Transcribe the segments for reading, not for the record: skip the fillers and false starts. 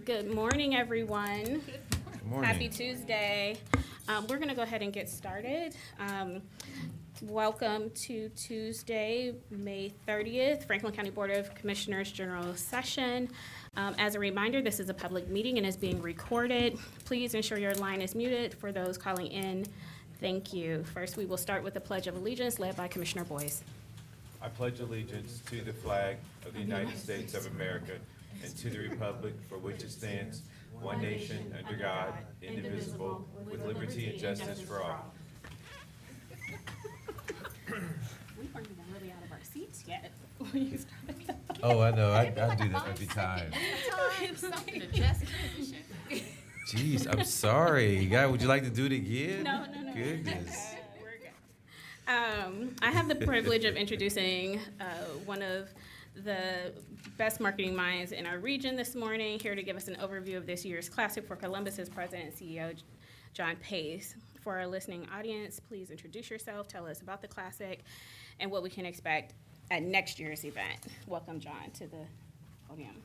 Good morning, everyone. Good morning. Happy Tuesday. We're going to go ahead and get started. Welcome to Tuesday, May 30th, Franklin County Board of Commissioners General Session. As a reminder, this is a public meeting and is being recorded. Please ensure your line is muted for those calling in. Thank you. First, we will start with the Pledge of Allegiance led by Commissioner Boyce. I pledge allegiance to the flag of the United States of America and to the republic for which it stands, one nation, under God, indivisible, with liberty and justice for all. We weren't even really out of our seats yet when you started. Oh, I know. I do that every time. Something to just Jeez, I'm sorry. Guy, would you like to do it again? No. Goodness. We're good. I have the privilege of introducing one of the best marketing minds in our region this morning. Here to give us an overview of this year's Classic for Columbus is President and CEO John Pace. For our listening audience, please introduce yourself, tell us about the Classic, and what we can expect at next year's event. Welcome, John, to the podium.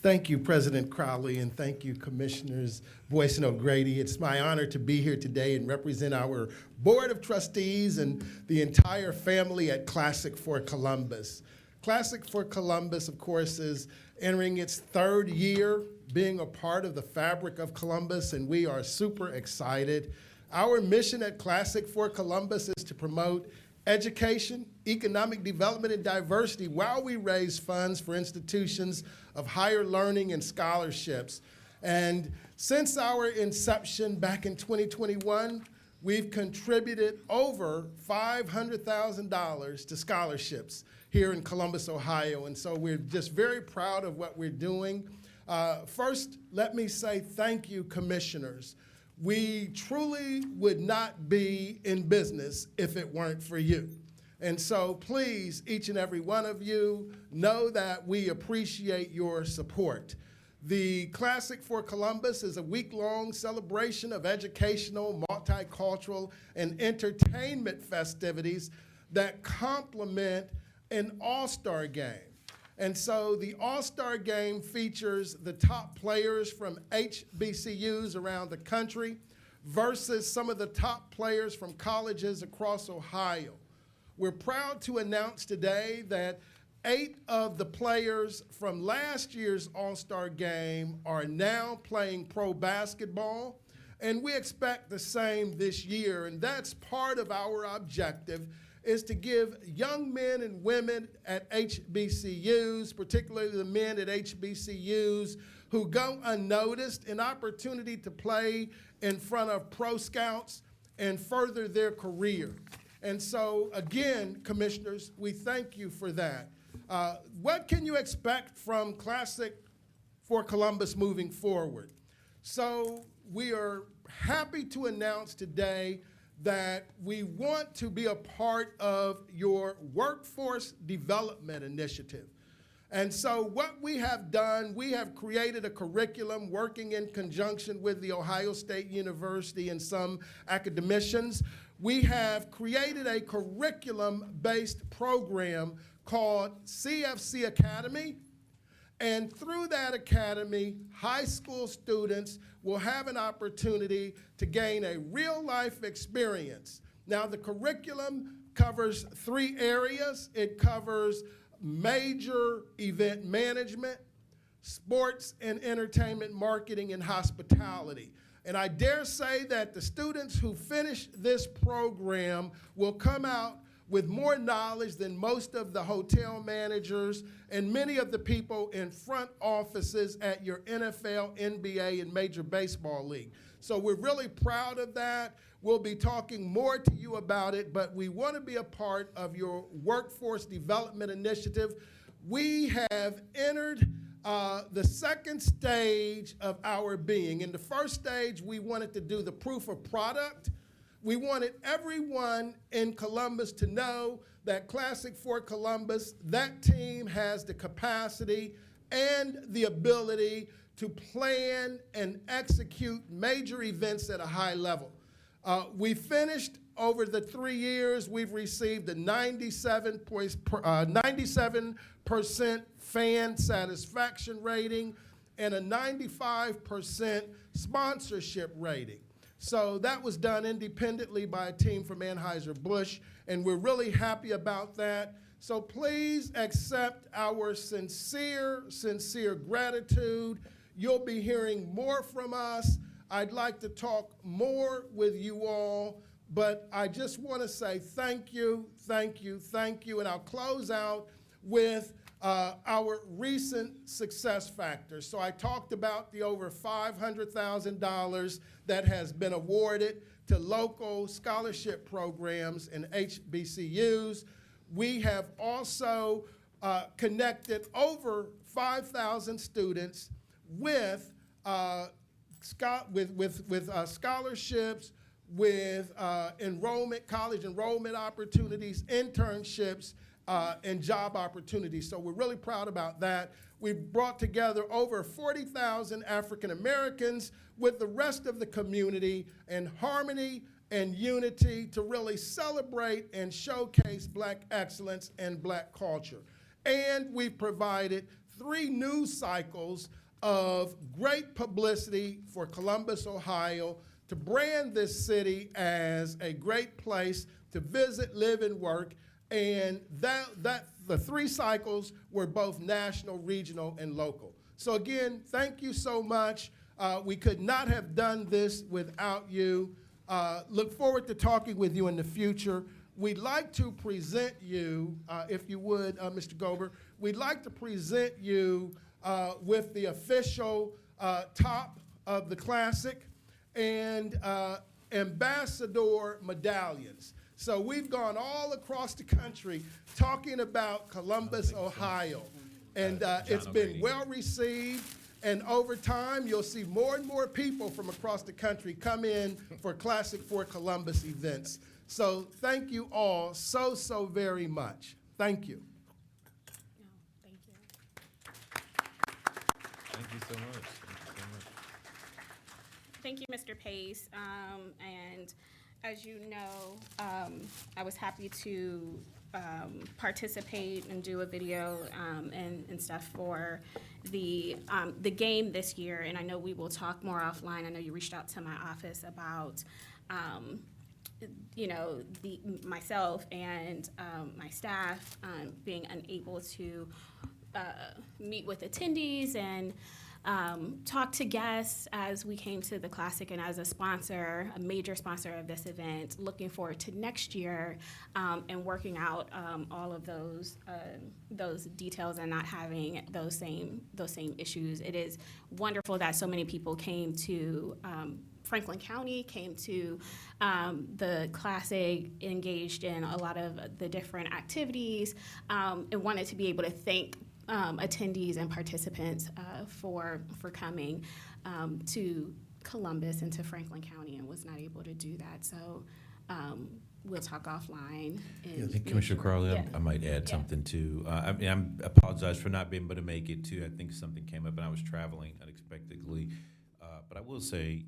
Thank you, President Crowley, and thank you, Commissioners Boyce and O'Grady. It's my honor to be here today and represent our Board of Trustees and the entire family at Classic for Columbus. Classic for Columbus, of course, is entering its third year being a part of the fabric of Columbus, and we are super excited. Our mission at Classic for Columbus is to promote education, economic development, and diversity while we raise funds for institutions of higher learning and scholarships. And since our inception back in 2021, we've contributed over $500,000 to scholarships here in Columbus, Ohio. And so we're just very proud of what we're doing. First, let me say thank you, commissioners. We truly would not be in business if it weren't for you. And so please, each and every one of you, know that we appreciate your support. The Classic for Columbus is a week-long celebration of educational, multicultural, and entertainment festivities that complement an all-star game. And so the All-Star Game features the top players from HBCUs around the country versus some of the top players from colleges across Ohio. We're proud to announce today that 8 of the players from last year's All-Star Game are now playing pro basketball, and we expect the same this year. And that's part of our objective, is to give young men and women at HBCUs, particularly the men at HBCUs who go unnoticed, an opportunity to play in front of pro scouts and further their career. And so, again, commissioners, we thank you for that. What can you expect from Classic for Columbus moving forward? So we are happy to announce today that we want to be a part of your workforce development initiative. And so what we have done, we have created a curriculum working in conjunction with the Ohio State University and some academicians. We have created a curriculum-based program called CFC Academy. And through that academy, high school students will have an opportunity to gain a real-life experience. Now, the curriculum covers 3 areas. It covers major event management, sports and entertainment marketing, and hospitality. And I dare say that the students who finish this program will come out with more knowledge than most of the hotel managers and many of the people in front offices at your NFL, NBA, and Major Baseball League. So we're really proud of that. We'll be talking more to you about it, but we want to be a part of your workforce development initiative. We have entered the second stage of our being. In the first stage, we wanted to do the proof of product. We wanted everyone in Columbus to know that Classic for Columbus, that team has the capacity and the ability to plan and execute major events at a high level. We finished over the 3 years, we've received a 97% fan satisfaction rating and a 95% sponsorship rating. So that was done independently by a team from Anheuser-Busch, and we're really happy about that. So please accept our sincere, sincere gratitude. You'll be hearing more from us. I'd like to talk more with you all, but I just want to say thank you, thank you, thank you. And I'll close out with our recent success factors. So I talked about the over $500,000 that has been awarded to local scholarship programs and HBCUs. We have also connected over 5,000 students with scholarships, with enrollment, college enrollment opportunities, internships, and job opportunities. So we're really proud about that. We've brought together over 40,000 African Americans with the rest of the community in harmony and unity to really celebrate and showcase Black excellence and Black culture. And we've provided 3 news cycles of great publicity for Columbus, Ohio, to brand this city as a great place to visit, live, and work. And the 3 cycles were both national, regional, and local. So again, thank you so much. We could not have done this without you. Look forward to talking with you in the future. We'd like to present you, if you would, Mr. Gober, we'd like to present you with the official top of the Classic and ambassador medallions. So we've gone all across the country talking about Columbus, Ohio, and it's been well received. And over time, you'll see more and more people from across the country come in for Classic for Columbus events. So thank you all so, so very much. Thank you. No, thank you. Thank you so much. Thank you so much. Thank you, Mr. Pace. And as you know, I was happy to participate and do a video and stuff for the game this year. And I know we will talk more offline. I know you reached out to my office about myself and my staff being unable to meet with attendees and talk to guests as we came to the Classic, and as a sponsor, a major sponsor of this event, looking forward to next year and working out all of those details and not having those same issues. It is wonderful that so many people came to Franklin County, came to the Classic, engaged in a lot of the different activities, and wanted to be able to thank attendees and participants for coming to Columbus and to Franklin County, and was not able to do that. So we'll talk offline. I think Commissioner Crowley, Yeah. I might add Yeah. something too. I apologize for not being able to make it too. I think something came up and I was traveling unexpectedly. But I will say,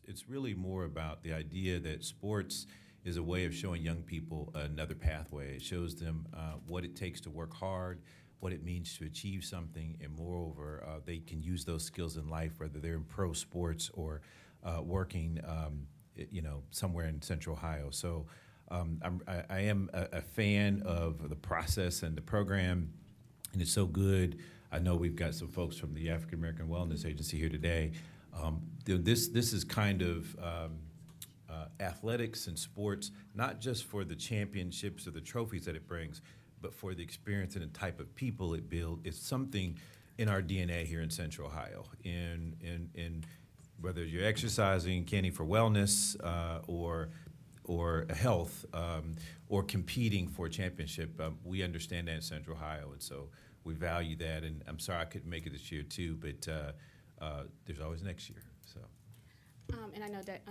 it's really more about the idea that sports is a way of showing young people another pathway. It shows them what it takes to work hard, what it means to achieve something, and moreover, they can use those skills in life, whether they're in pro sports or working, somewhere in Central Ohio. So I am a fan of the process and the program, and it's so good. I know we've got some folks from the African American Wellness Agency here today. This is kind of athletics and sports, not just for the championships or the trophies that it brings, but for the experience and the type of people it builds. It's something in our DNA here in Central Ohio. In whether you're exercising, canning for wellness, or health, or competing for a championship, we understand that in Central Ohio, and so we value that. And I'm sorry I couldn't make it this year too, but there's always next year. So. And I know that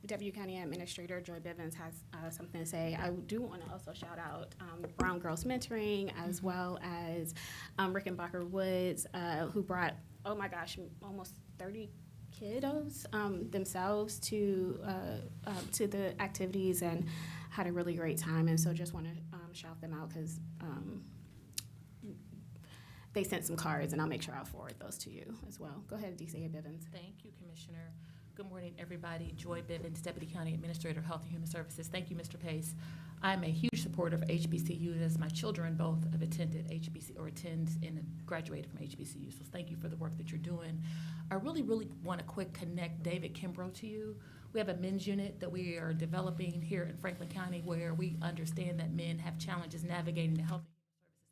Deputy County Administrator Joy Bivens has something to say. I do want to also shout out Brown Girls Mentoring, as well as Rickenbacker Woods, who brought, oh my gosh, almost 30 kiddos themselves to the activities and had a really great time. And so just want to shout them out because they sent some cards, and I'll make sure I'll forward those to you as well. Go ahead, DCA Bivens. Thank you, Commissioner. Good morning, everybody. Joy Bivens, Deputy County Administrator of Health and Human Services. Thank you, Mr. Pace. I'm a huge supporter of HBCUs, as my children both have attended HBC or attend and graduated from HBCU. So thank you for the work that you're doing. I really want to quick connect David Kimbrough to you. We have a men's unit that we are developing here in Franklin County where we understand that men have challenges navigating the health and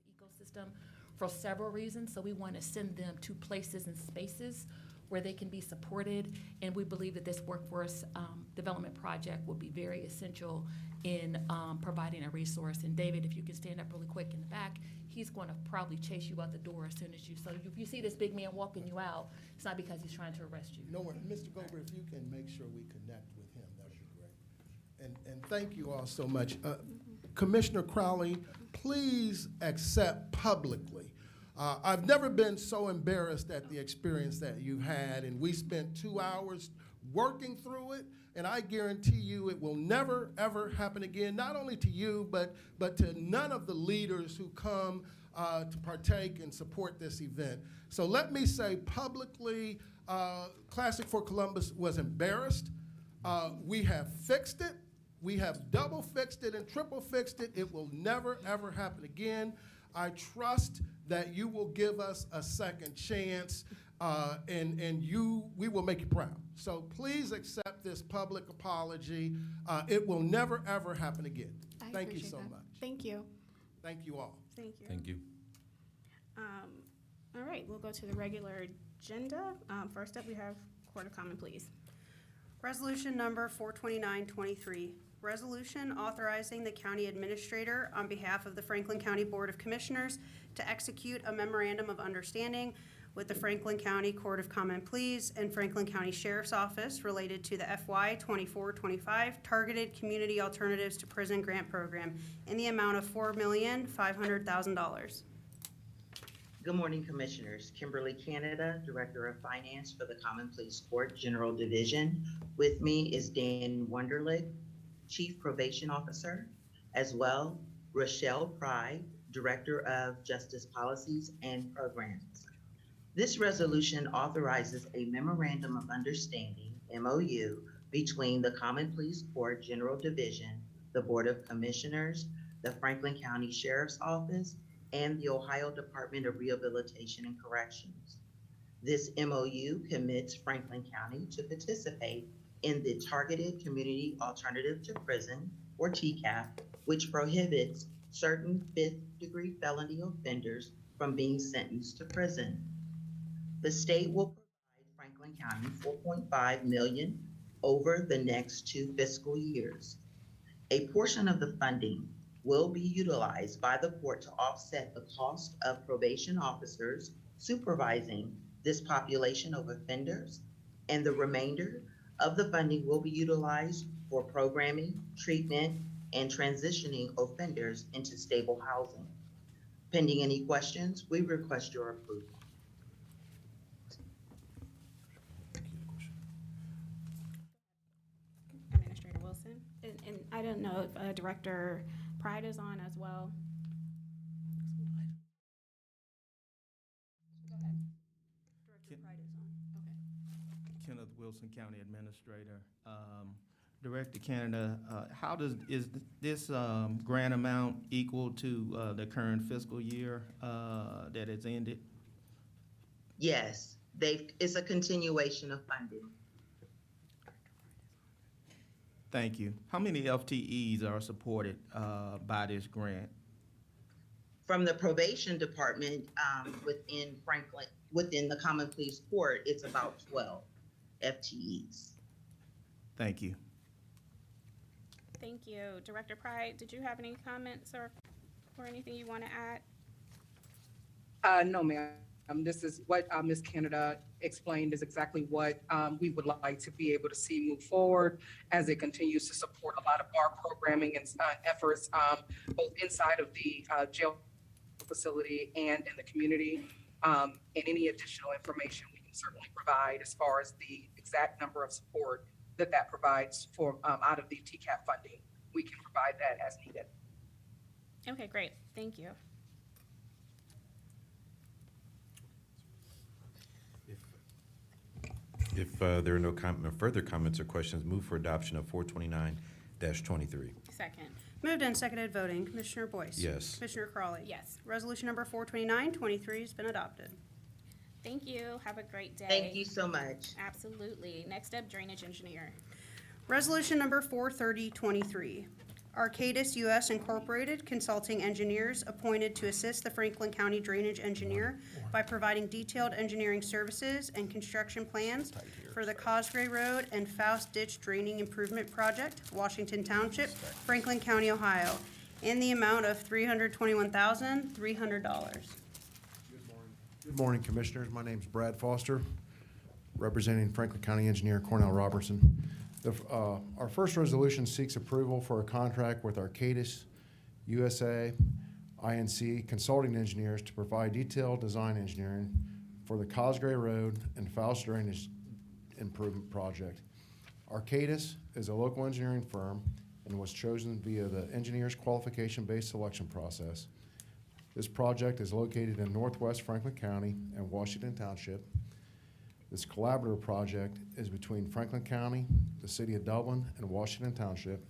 human services ecosystem for several reasons. So we want to send them to places and spaces where they can be supported, and we believe that this workforce development project will be very essential in providing a resource. And David, if you can stand up really quick in the back, he's going to probably chase you out the door as soon as you. So if you see this big man walking you out, it's not because he's trying to arrest you. No worries. Mr. Gober, if you can make sure we connect with him, that would be great. And thank you all so much. Commissioner Crowley, please accept publicly. I've never been so embarrassed at the experience that you've had, and we spent 2 hours working through it, and I guarantee you it will never, ever happen again, not only to you, but to none of the leaders who come to partake and support this event. So let me say publicly, Classic for Columbus was embarrassed. We have fixed it. We have double fixed it and triple fixed it. It will never, ever happen again. I trust that you will give us a second chance, and we will make you proud. So please accept this public apology. It will never, ever happen again. Thank you so much. Thank you. Thank you all. Thank you. Thank you. All right, we'll go to the regular agenda. First up, we have Court of Common Pleas. Resolution number 42923, resolution authorizing the county administrator on behalf of the Franklin County Board of Commissioners to execute a memorandum of understanding with the Franklin County Court of Common Pleas and Franklin County Sheriff's Office related to the FY 24-25 Targeted Community Alternatives to Prison Grant Program in the amount of $4,500,000. Good morning, Commissioners. Kimberly Canada, Director of Finance for the Common Pleas Court General Division. With me is Dan Wunderlich, Chief Probation Officer, as well Rochelle Pry, Director of Justice Policies and Programs. This resolution authorizes a Memorandum of Understanding, MOU, between the Common Pleas Court General Division, the Board of Commissioners, the Franklin County Sheriff's Office, and the Ohio Department of Rehabilitation and Corrections. This MOU commits Franklin County to participate in the Targeted Community Alternative to Prison, or TCAP, which prohibits certain fifth-degree felony offenders from being sentenced to prison. The state will provide Franklin County $4.5 million over the next 2 fiscal years. A portion of the funding will be utilized by the court to offset the cost of probation officers supervising this population of offenders, and the remainder of the funding will be utilized for programming, treatment, and transitioning offenders into stable housing. Pending any questions, we request your approval. Administrator Wilson. And I don't know if Director Pride is on as well. Go ahead. Director Pride is on. Okay. Kenneth Wilson, County Administrator. Director Canada, is this grant amount equal to the current fiscal year that has ended? Yes, it's a continuation of funding. Thank you. How many FTEs are supported by this grant? From the probation department within the Common Pleas Court, it's about 12 FTEs. Thank you. Thank you. Director Pride, did you have any comments or anything you want to add? No, ma'am. This is what Ms. Canada explained is exactly what we would like to be able to see move forward as it continues to support a lot of our programming and efforts, both inside of the jail facility and in the community. And any additional information we can certainly provide as far as the exact number of support that provides for, out of the TCAP funding. We can provide that as needed. Okay, great. Thank you. If there are no further comments or questions, move for adoption of 429-23. Second. Moved and seconded voting. Commissioner Boyce? Yes. Commissioner Crawley? Yes. Resolution number 429-23 has been adopted. Thank you. Have a great day. Thank you so much. Absolutely. Next up, drainage engineer. Resolution number 430-23. Arcadis US Incorporated Consulting Engineers appointed to assist the Franklin County Drainage Engineer by providing detailed engineering services and construction plans for the Cosgray Road and Faust Ditch Draining Improvement Project, Washington Township, Franklin County, Ohio, in the amount of $321,300. Good morning, Commissioners. My name's Brad Foster, representing Franklin County Engineer Cornell Robertson. Our first resolution seeks approval for a contract with Arcadis USA INC Consulting Engineers to provide detailed design engineering for the Cosgray Road and Faust Drainage Improvement Project. Arcadis is a local engineering firm and was chosen via the engineer's qualification-based selection process. This project is located in northwest Franklin County and Washington Township. This collaborative project is between Franklin County, the City of Dublin, and Washington Township,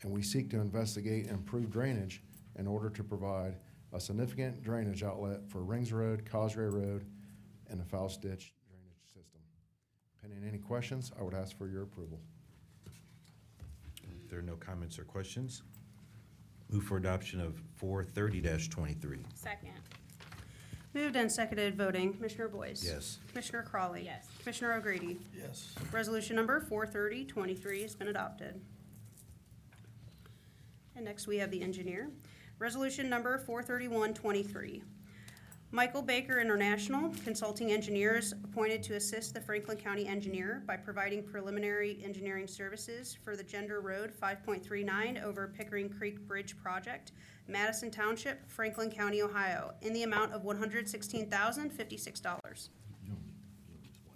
and we seek to investigate and improve drainage in order to provide a significant drainage outlet for Rings Road, Cosgray Road, and the Faust Ditch drainage system. Pending any questions, I would ask for your approval. If there are no comments or questions, move for adoption of 430-23. Second. Moved and seconded voting. Commissioner Boyce? Yes. Commissioner Crawley? Yes. Commissioner O'Grady? Yes. Resolution number 430-23 has been adopted. And next we have the engineer. Resolution number 431-23. Michael Baker International Consulting Engineers appointed to assist the Franklin County Engineer by providing preliminary engineering services for the Gender Road 5.39 over Pickering Creek Bridge Project, Madison Township, Franklin County, Ohio, in the amount of $116,056.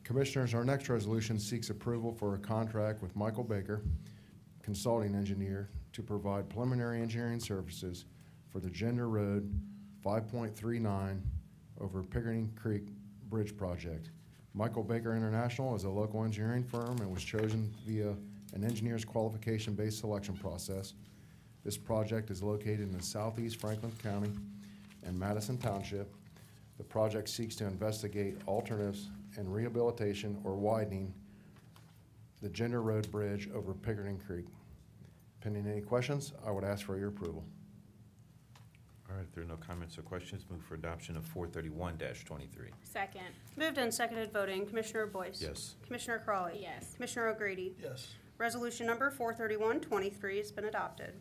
Commissioners, our next resolution seeks approval for a contract with Michael Baker, Consulting Engineer, to provide preliminary engineering services for the Gender Road 5.39 over Pickering Creek Bridge Project. Michael Baker International is a local engineering firm and was chosen via an engineer's qualification-based selection process. This project is located in the southeast Franklin County and Madison Township. The project seeks to investigate alternatives and rehabilitation or widening the Gender Road Bridge over Pickering Creek. Pending any questions, I would ask for your approval. All right, if there are no comments or questions, move for adoption of 431-23. Second. Moved and seconded voting. Commissioner Boyce? Yes. Commissioner Crawley? Yes. Commissioner O'Grady? Yes. Resolution number 431-23 has been adopted.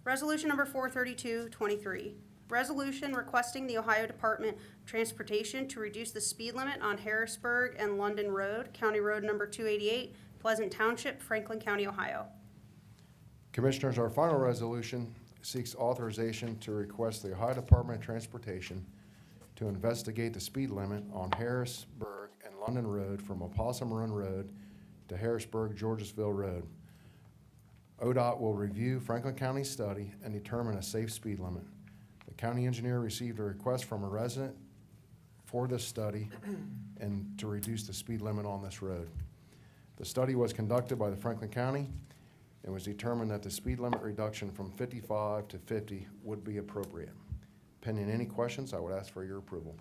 Resolution number 432-23. Resolution requesting the Ohio Department of Transportation to reduce the speed limit on Harrisburg and London Road, County Road number 288, Pleasant Township, Franklin County, Ohio. Commissioners, our final resolution seeks authorization to request the Ohio Department of Transportation to investigate the speed limit on Harrisburg and London Road from Opossum Run Road to Harrisburg, Georgesville Road. ODOT will review Franklin County's study and determine a safe speed limit. The county engineer received a request from a resident for this study and to reduce the speed limit on this road. The study was conducted by the Franklin County. It was determined that the speed limit reduction from 55 to 50 would be appropriate. Pending any questions, I would ask for your approval.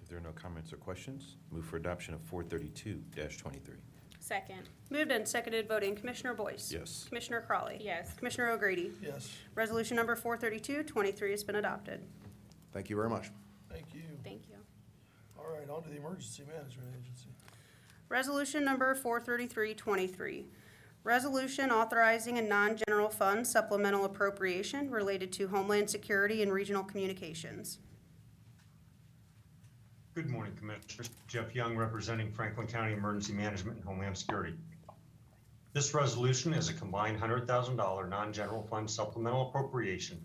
If there are no comments or questions, move for adoption of 432-23. Second. Moved and seconded voting. Commissioner Boyce? Yes. Commissioner Crawley? Yes. Commissioner O'Grady? Yes. Resolution number 432-23 has been adopted. Thank you very much. Thank you. Thank you. All right, on to the Emergency Management Agency. Resolution number 433-23. Resolution authorizing a non-general fund supplemental appropriation related to Homeland Security and Regional Communications. Good morning, Commissioners. Jeff Young, representing Franklin County Emergency Management and Homeland Security. This resolution is a combined $100,000 non-general fund supplemental appropriation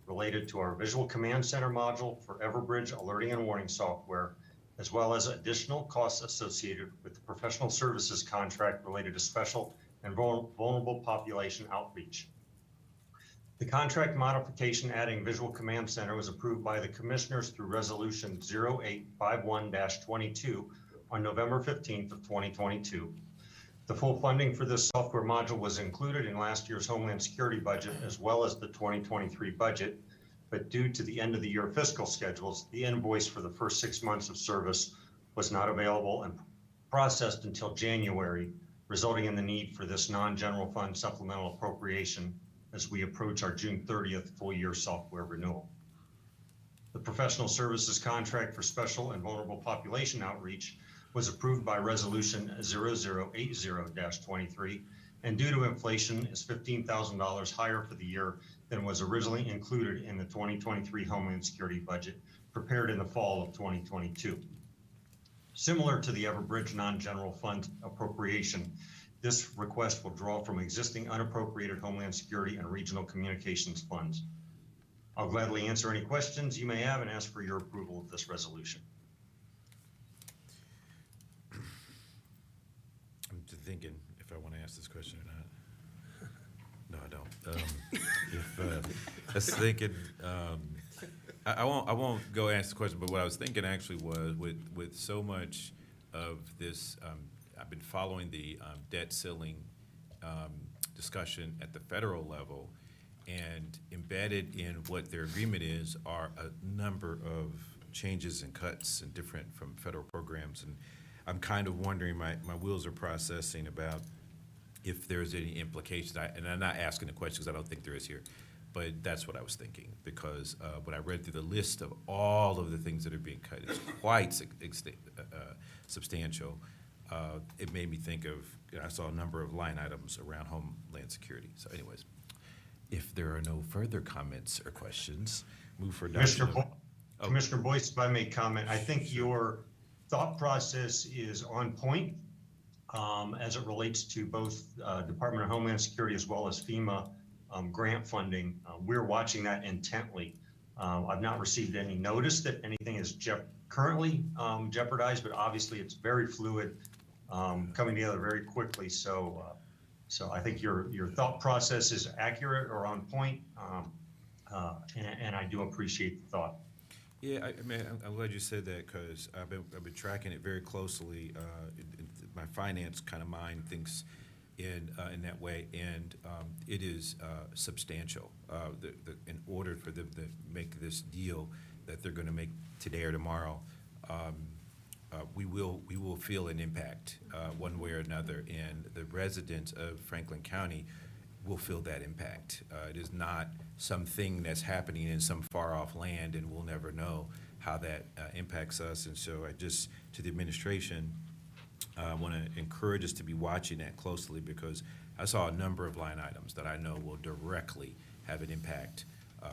related to our Visual Command Center module for Everbridge alerting and warning software, as well as additional costs associated with the professional services contract related to special and vulnerable population outreach. The contract modification adding Visual Command Center was approved by the Commissioners through Resolution 0851-22 on November 15th of 2022. The full funding for this software module was included in last year's Homeland Security budget as well as the 2023 budget, but due to the end of the year fiscal schedules, the invoice for the first 6 months of service was not available and processed until January, resulting in the need for this non-general fund supplemental appropriation as we approach our June 30th full year software renewal. The professional services contract for special and vulnerable population outreach was approved by Resolution 0080-23, and due to inflation is $15,000 higher for the year than was originally included in the 2023 Homeland Security budget prepared in the fall of 2022. Similar to the Everbridge non-general fund appropriation, this request will draw from existing unappropriated Homeland Security and regional communications funds. I'll gladly answer any questions you may have and ask for your approval of this resolution. I'm just thinking if I want to ask this question or not. No, I don't. I was thinking, I won't go ask the question, but what I was thinking actually was with so much of this, I've been following the debt ceiling discussion at the federal level, and embedded in what their agreement is are a number of changes and cuts and different from federal programs. And I'm kind of wondering, my wheels are processing about if there's any implications. And I'm not asking the question because I don't think there is here, but that's what I was thinking, because when I read through the list of all of the things that are being cut, it's quite substantial. It made me think of, I saw a number of line items around Homeland Security. So anyways, if there are no further comments or questions, move for adoption. Commissioner Boyce, if I may comment, I think your thought process is on point as it relates to both Department of Homeland Security as well as FEMA grant funding. We're watching that intently. I've not received any notice that anything is currently jeopardized, but obviously it's very fluid, coming together very quickly. So I think your thought process is accurate or on point, and I do appreciate the thought. Yeah, I mean, I'm glad you said that, because I've been tracking it very closely. My finance kind of mind thinks in that way, and it is substantial. In order for them to make this deal that they're going to make today or tomorrow, we will feel an impact one way or another, and the residents of Franklin County will feel that impact. It is not something that's happening in some far-off land, and we'll never know how that impacts us. And so I just, to the administration, want to encourage us to be watching that closely, because I saw a number of line items that I know will directly have an impact,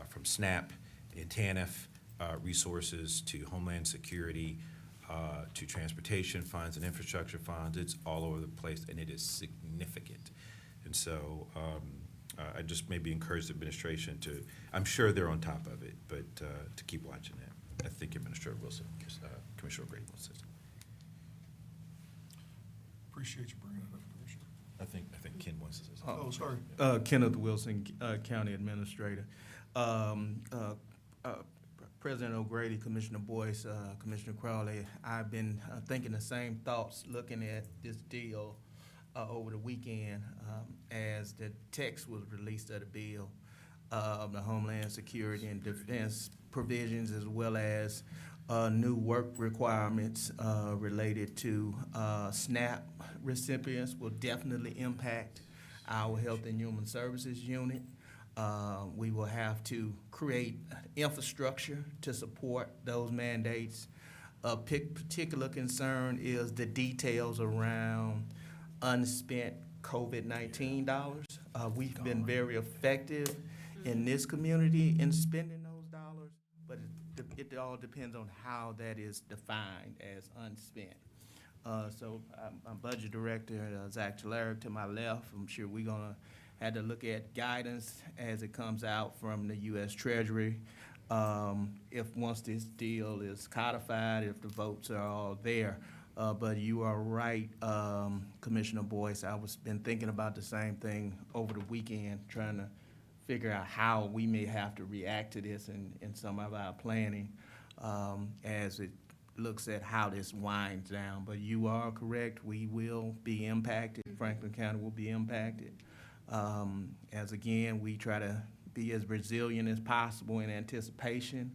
from SNAP and TANF resources to Homeland Security, to transportation funds and infrastructure funds. It's all over the place, and it is significant. And so I just maybe encourage the administration to, I'm sure they're on top of it, but to keep watching that. I think Administrator Wilson, Commissioner O'Grady wants to say. Appreciate you bringing it up, Commissioner. I think Ken wants to say something. Oh, sorry. Kenneth Wilson, County Administrator. President O'Grady, Commissioner Boyce, Commissioner Crowley, I've been thinking the same thoughts looking at this deal over the weekend as the text was released of the bill, the Homeland Security and Defense provisions, as well as new work requirements related to SNAP recipients will definitely impact our Health and Human Services unit. We will have to create infrastructure to support those mandates. A particular concern is the details around unspent COVID-19 dollars. We've been very effective in this community in spending those dollars, but it all depends on how that is defined as unspent. So my budget director, Zach Tulare, to my left, I'm sure we're gonna have to look at guidance as it comes out from the U.S. Treasury if once this deal is codified, if the votes are all there. But you are right, Commissioner Boyce. Been thinking about the same thing over the weekend, trying to figure out how we may have to react to this in some of our planning as it looks at how this winds down. But you are correct, we will be impacted. Franklin County will be impacted. As again, we try to be as resilient as possible in anticipation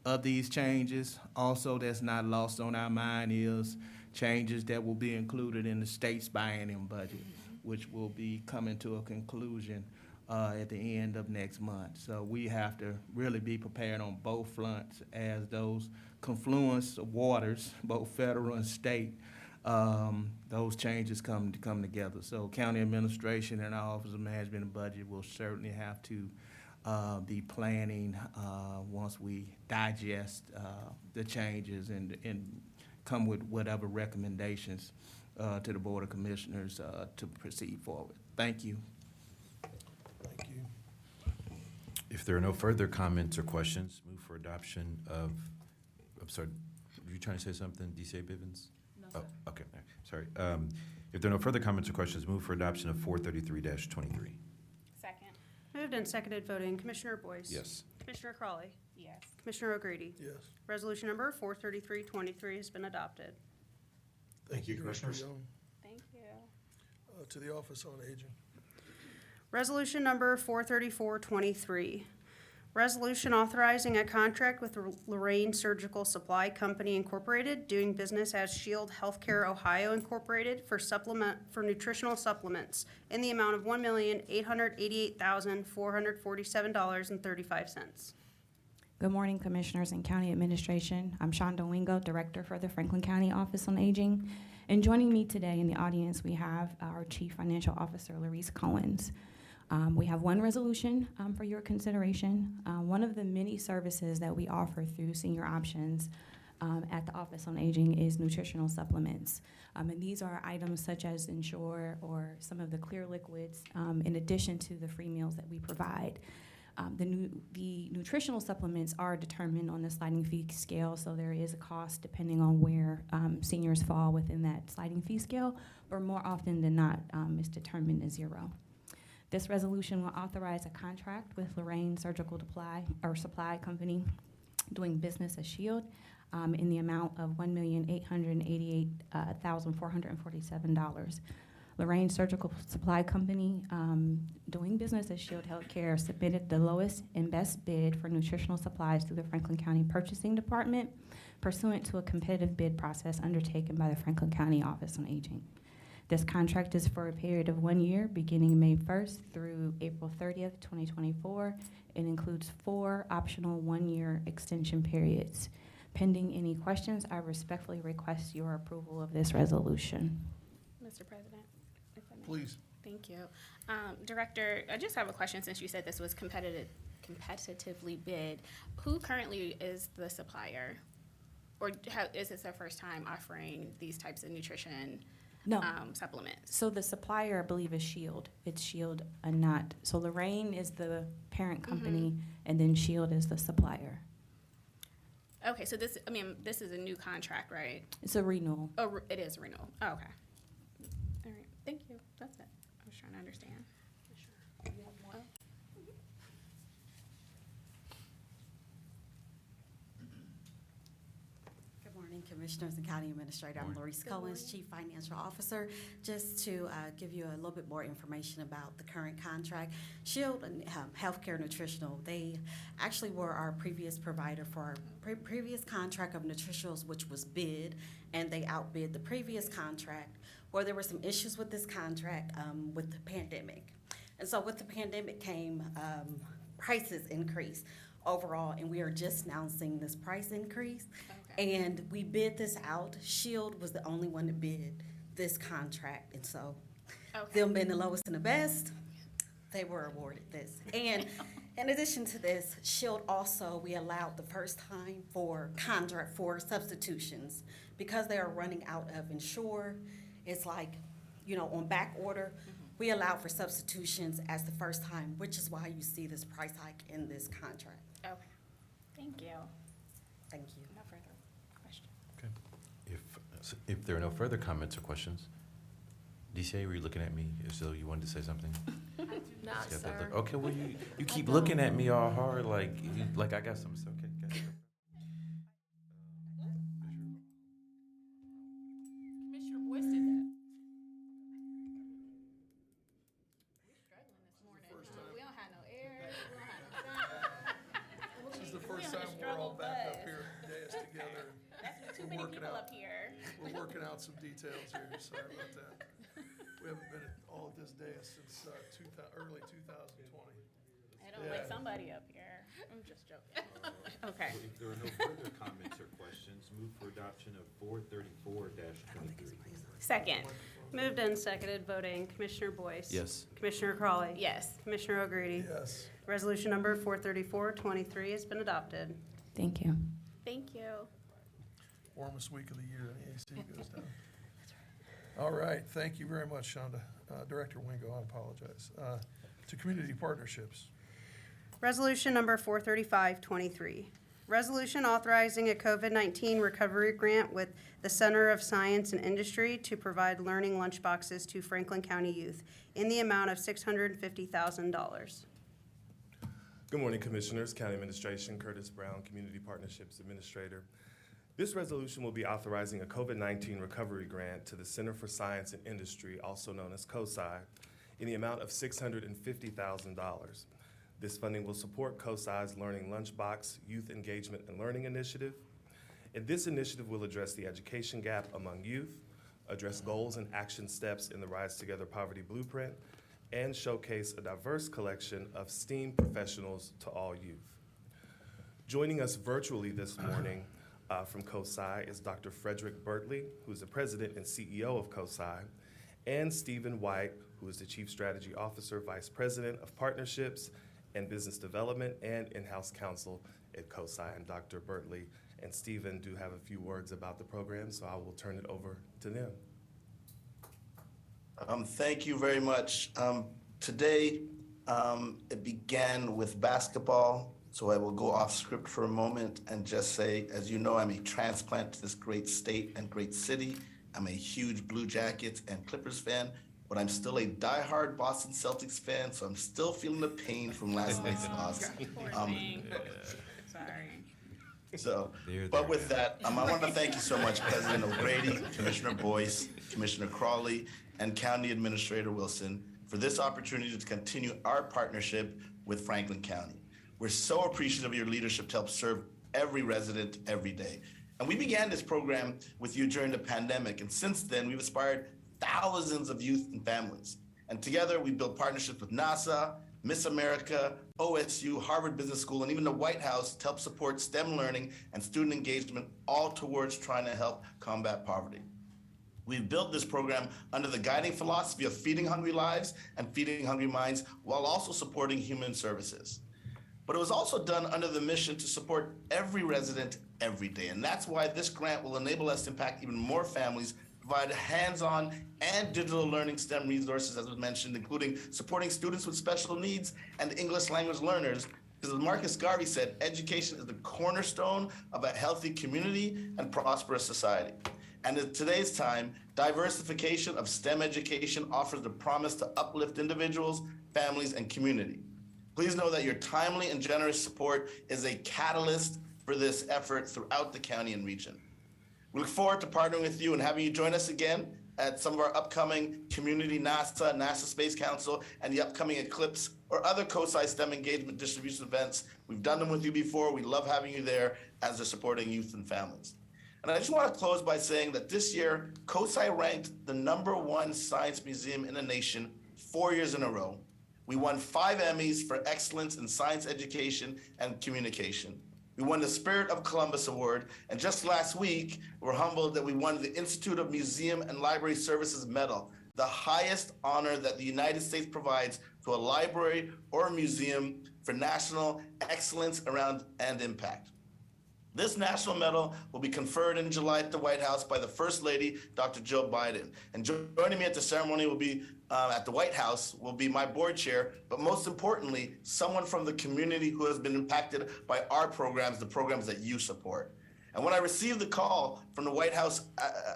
of these changes. Also, that's not lost on our mind is changes that will be included in the state's biennium budget, which will be coming to a conclusion at the end of next month. So we have to really be prepared on both fronts as those confluence of waters, both federal and state, those changes come together. So county administration and our Office of Management and Budget will certainly have to be planning once we digest the changes and come with whatever recommendations to the Board of Commissioners to proceed forward. Thank you. Thank you. If there are no further comments or questions, move for adoption of, I'm sorry, were you trying to say something, DCA Bivens? No, Oh, okay, sorry. If there are no further comments or questions, move for adoption of 433-23. Second. Moved and seconded voting, Commissioner Boyce. Yes. Commissioner Crawley. Yes. Commissioner O'Grady. Yes. Resolution number 43323 has been adopted. Thank you, Commissioners. Director Young, Thank you. to the Office on Aging. Resolution number 43423. Resolution authorizing a contract with Lorraine Surgical Supply Company Incorporated, doing business as Shield Healthcare Ohio Incorporated for nutritional supplements in the amount of $1,888,447.35. Good morning, Commissioners and County Administration. I'm Shonda Wingo, Director for the Franklin County Office on Aging. And joining me today in the audience, we have our Chief Financial Officer, Larice Collins. We have one resolution for your consideration. One of the many services that we offer through Senior Options at the Office on Aging is nutritional supplements. And these are items such as Ensure or some of the clear liquids, in addition to the free meals that we provide. The nutritional supplements are determined on the sliding fee scale, so there is a cost depending on where seniors fall within that sliding fee scale, but more often than not, it's determined as zero. This resolution will authorize a contract with Lorraine Surgical Supply Company, doing business as Shield, in the amount of $1,888,447. Lorraine Surgical Supply Company, doing business as Shield Healthcare, submitted the lowest and best bid for nutritional supplies through the Franklin County Purchasing Department, pursuant to a competitive bid process undertaken by the Franklin County Office on Aging. This contract is for a period of 1 year, beginning May 1st through April 30th, 2024. It includes 4 optional 1-year extension periods. Pending any questions, I respectfully request your approval of this resolution. Mr. President, if I may. Please. Thank you. Director, I just have a question since you said this was competitively bid. Who currently is the supplier? Or is this their first time offering these types of nutrition supplements? So the supplier, I believe, is Shield. It's Shield and not. So Lorraine is the parent company, and then Shield is the supplier. Okay, so this is a new contract, right? It's a renewal. Oh, it is a renewal. Oh, okay. All right, thank you. That's it. I was trying to understand. Good morning, Commissioners and County Administrator. I'm Larice Collins, Chief Financial Officer. Just to give you a little bit more information about the current contract, Shield Healthcare Nutritional, they actually were our previous provider for our previous contract of nutritionals, which was bid, and they outbid the previous contract, where there were some issues with this contract with the pandemic. And so with the pandemic came prices increase overall, and we are just now seeing this price increase. Okay. And we bid this out. Shield was the only one that bid this contract, and so them being the lowest and the best, they were awarded this. And in addition to this, Shield also, we allowed the first time for contract for substitutions because they are running out of Ensure. It's like, on back order. We allow for substitutions as the first time, which is why you see this price hike in this contract. Okay. Thank you. Thank you. No further questions. If there are no further comments or questions, DCA, were you looking at me as though you wanted to say something? I do not, Just got that sir. look. Okay, well, you keep don't. looking at me all hard, like I got something. Okay, got it. Commissioner Boyce did that. Struggling this morning. We don't have no air. We don't have no sun. This is the We first on the time we're struggle all back up bus. here dais together. That's too We're many working people out. up here. We're working out some details here, sorry about that. We haven't been at all at this dais since early 2020. I don't like somebody up here. I'm just joking. Okay. If there are no further comments or questions, move for adoption of 434-23. Second. Moved and seconded, voting Commissioner Boyce. Yes. Commissioner Crawley. Yes. Commissioner O'Grady. Yes. Resolution number 434-23 has been adopted. Thank you. Thank you. Warmest week of the year, and the AC goes down. All right, thank you very much, Shonda. Director Wingo, I apologize. To community partnerships. Resolution number 435-23. Resolution authorizing a COVID-19 recovery grant with the Center of Science and Industry to provide learning lunchboxes to Franklin County youth in the amount of $650,000. Good morning, Commissioners, County Administration, Curtis Brown, Community Partnerships Administrator. This resolution will be authorizing a COVID-19 recovery grant to the Center for Science and Industry, also known as COSI, in the amount of $650,000. This funding will support COSI's Learning Lunchbox Youth Engagement and Learning Initiative. And this initiative will address the education gap among youth, address goals and action steps in the Rise Together Poverty Blueprint, and showcase a diverse collection of STEAM professionals to all youth. Joining us virtually this morning from COSI is Dr. Frederick Bertley, who is the president and CEO of COSI, and Stephen White, who is the Chief Strategy Officer, Vice President of Partnerships and Business Development and in-house counsel at COSI. And Dr. Bertley and Stephen do have a few words about the program, so I will turn it over to them. Thank you very much. Today, it began with basketball, so I will go off script for a moment and just say, as you know, I'm a transplant to this great state and great city. I'm a huge Blue Jackets and Clippers fan, but I'm still a diehard Boston Celtics fan, so I'm still feeling the pain from last night's loss. Sorry. So, but with that, I want to thank you so much, President O'Grady, Commissioner Boyce, Commissioner Crawley, and County Administrator Wilson for this opportunity to continue our partnership with Franklin County. We're so appreciative of your leadership to help serve every resident every day. And we began this program with you during the pandemic, and since then, we've inspired thousands of youth and families. And together, we built partnerships with NASA, Miss America, OSU, Harvard Business School, and even the White House to help support STEM learning and student engagement, all towards trying to help combat poverty. We've built this program under the guiding philosophy of feeding hungry lives and feeding hungry minds, while also supporting human services. But it was also done under the mission to support every resident every day. And that's why this grant will enable us to impact even more families, provide hands-on and digital learning STEM resources, as was mentioned, including supporting students with special needs and English language learners. Because as Marcus Garvey said, education is the cornerstone of a healthy community and prosperous society. And in today's time, diversification of STEM education offers the promise to uplift individuals, families, and community. Please know that your timely and generous support is a catalyst for this effort throughout the county and region. We look forward to partnering with you and having you join us again at some of our upcoming community NASA, NASA Space Council, and the upcoming Eclipse or other COSI STEM engagement distribution events. We've done them with you before. We love having you there as they're supporting youth and families. And I just want to close by saying that this year, COSI ranked the #1 science museum in the nation 4 years in a row. We won 5 Emmys for excellence in science education and communication. We won the Spirit of Columbus Award, and just last week, we're humbled that we won the Institute of Museum and Library Services Medal, the highest honor that the United States provides to a library or a museum for national excellence around and impact. This national medal will be conferred in July at the White House by the First Lady, Dr. Jill Biden. And joining me at the ceremony will be, at the White House, will be my board chair, but most importantly, someone from the community who has been impacted by our programs, the programs that you support. And when I received the call from the White House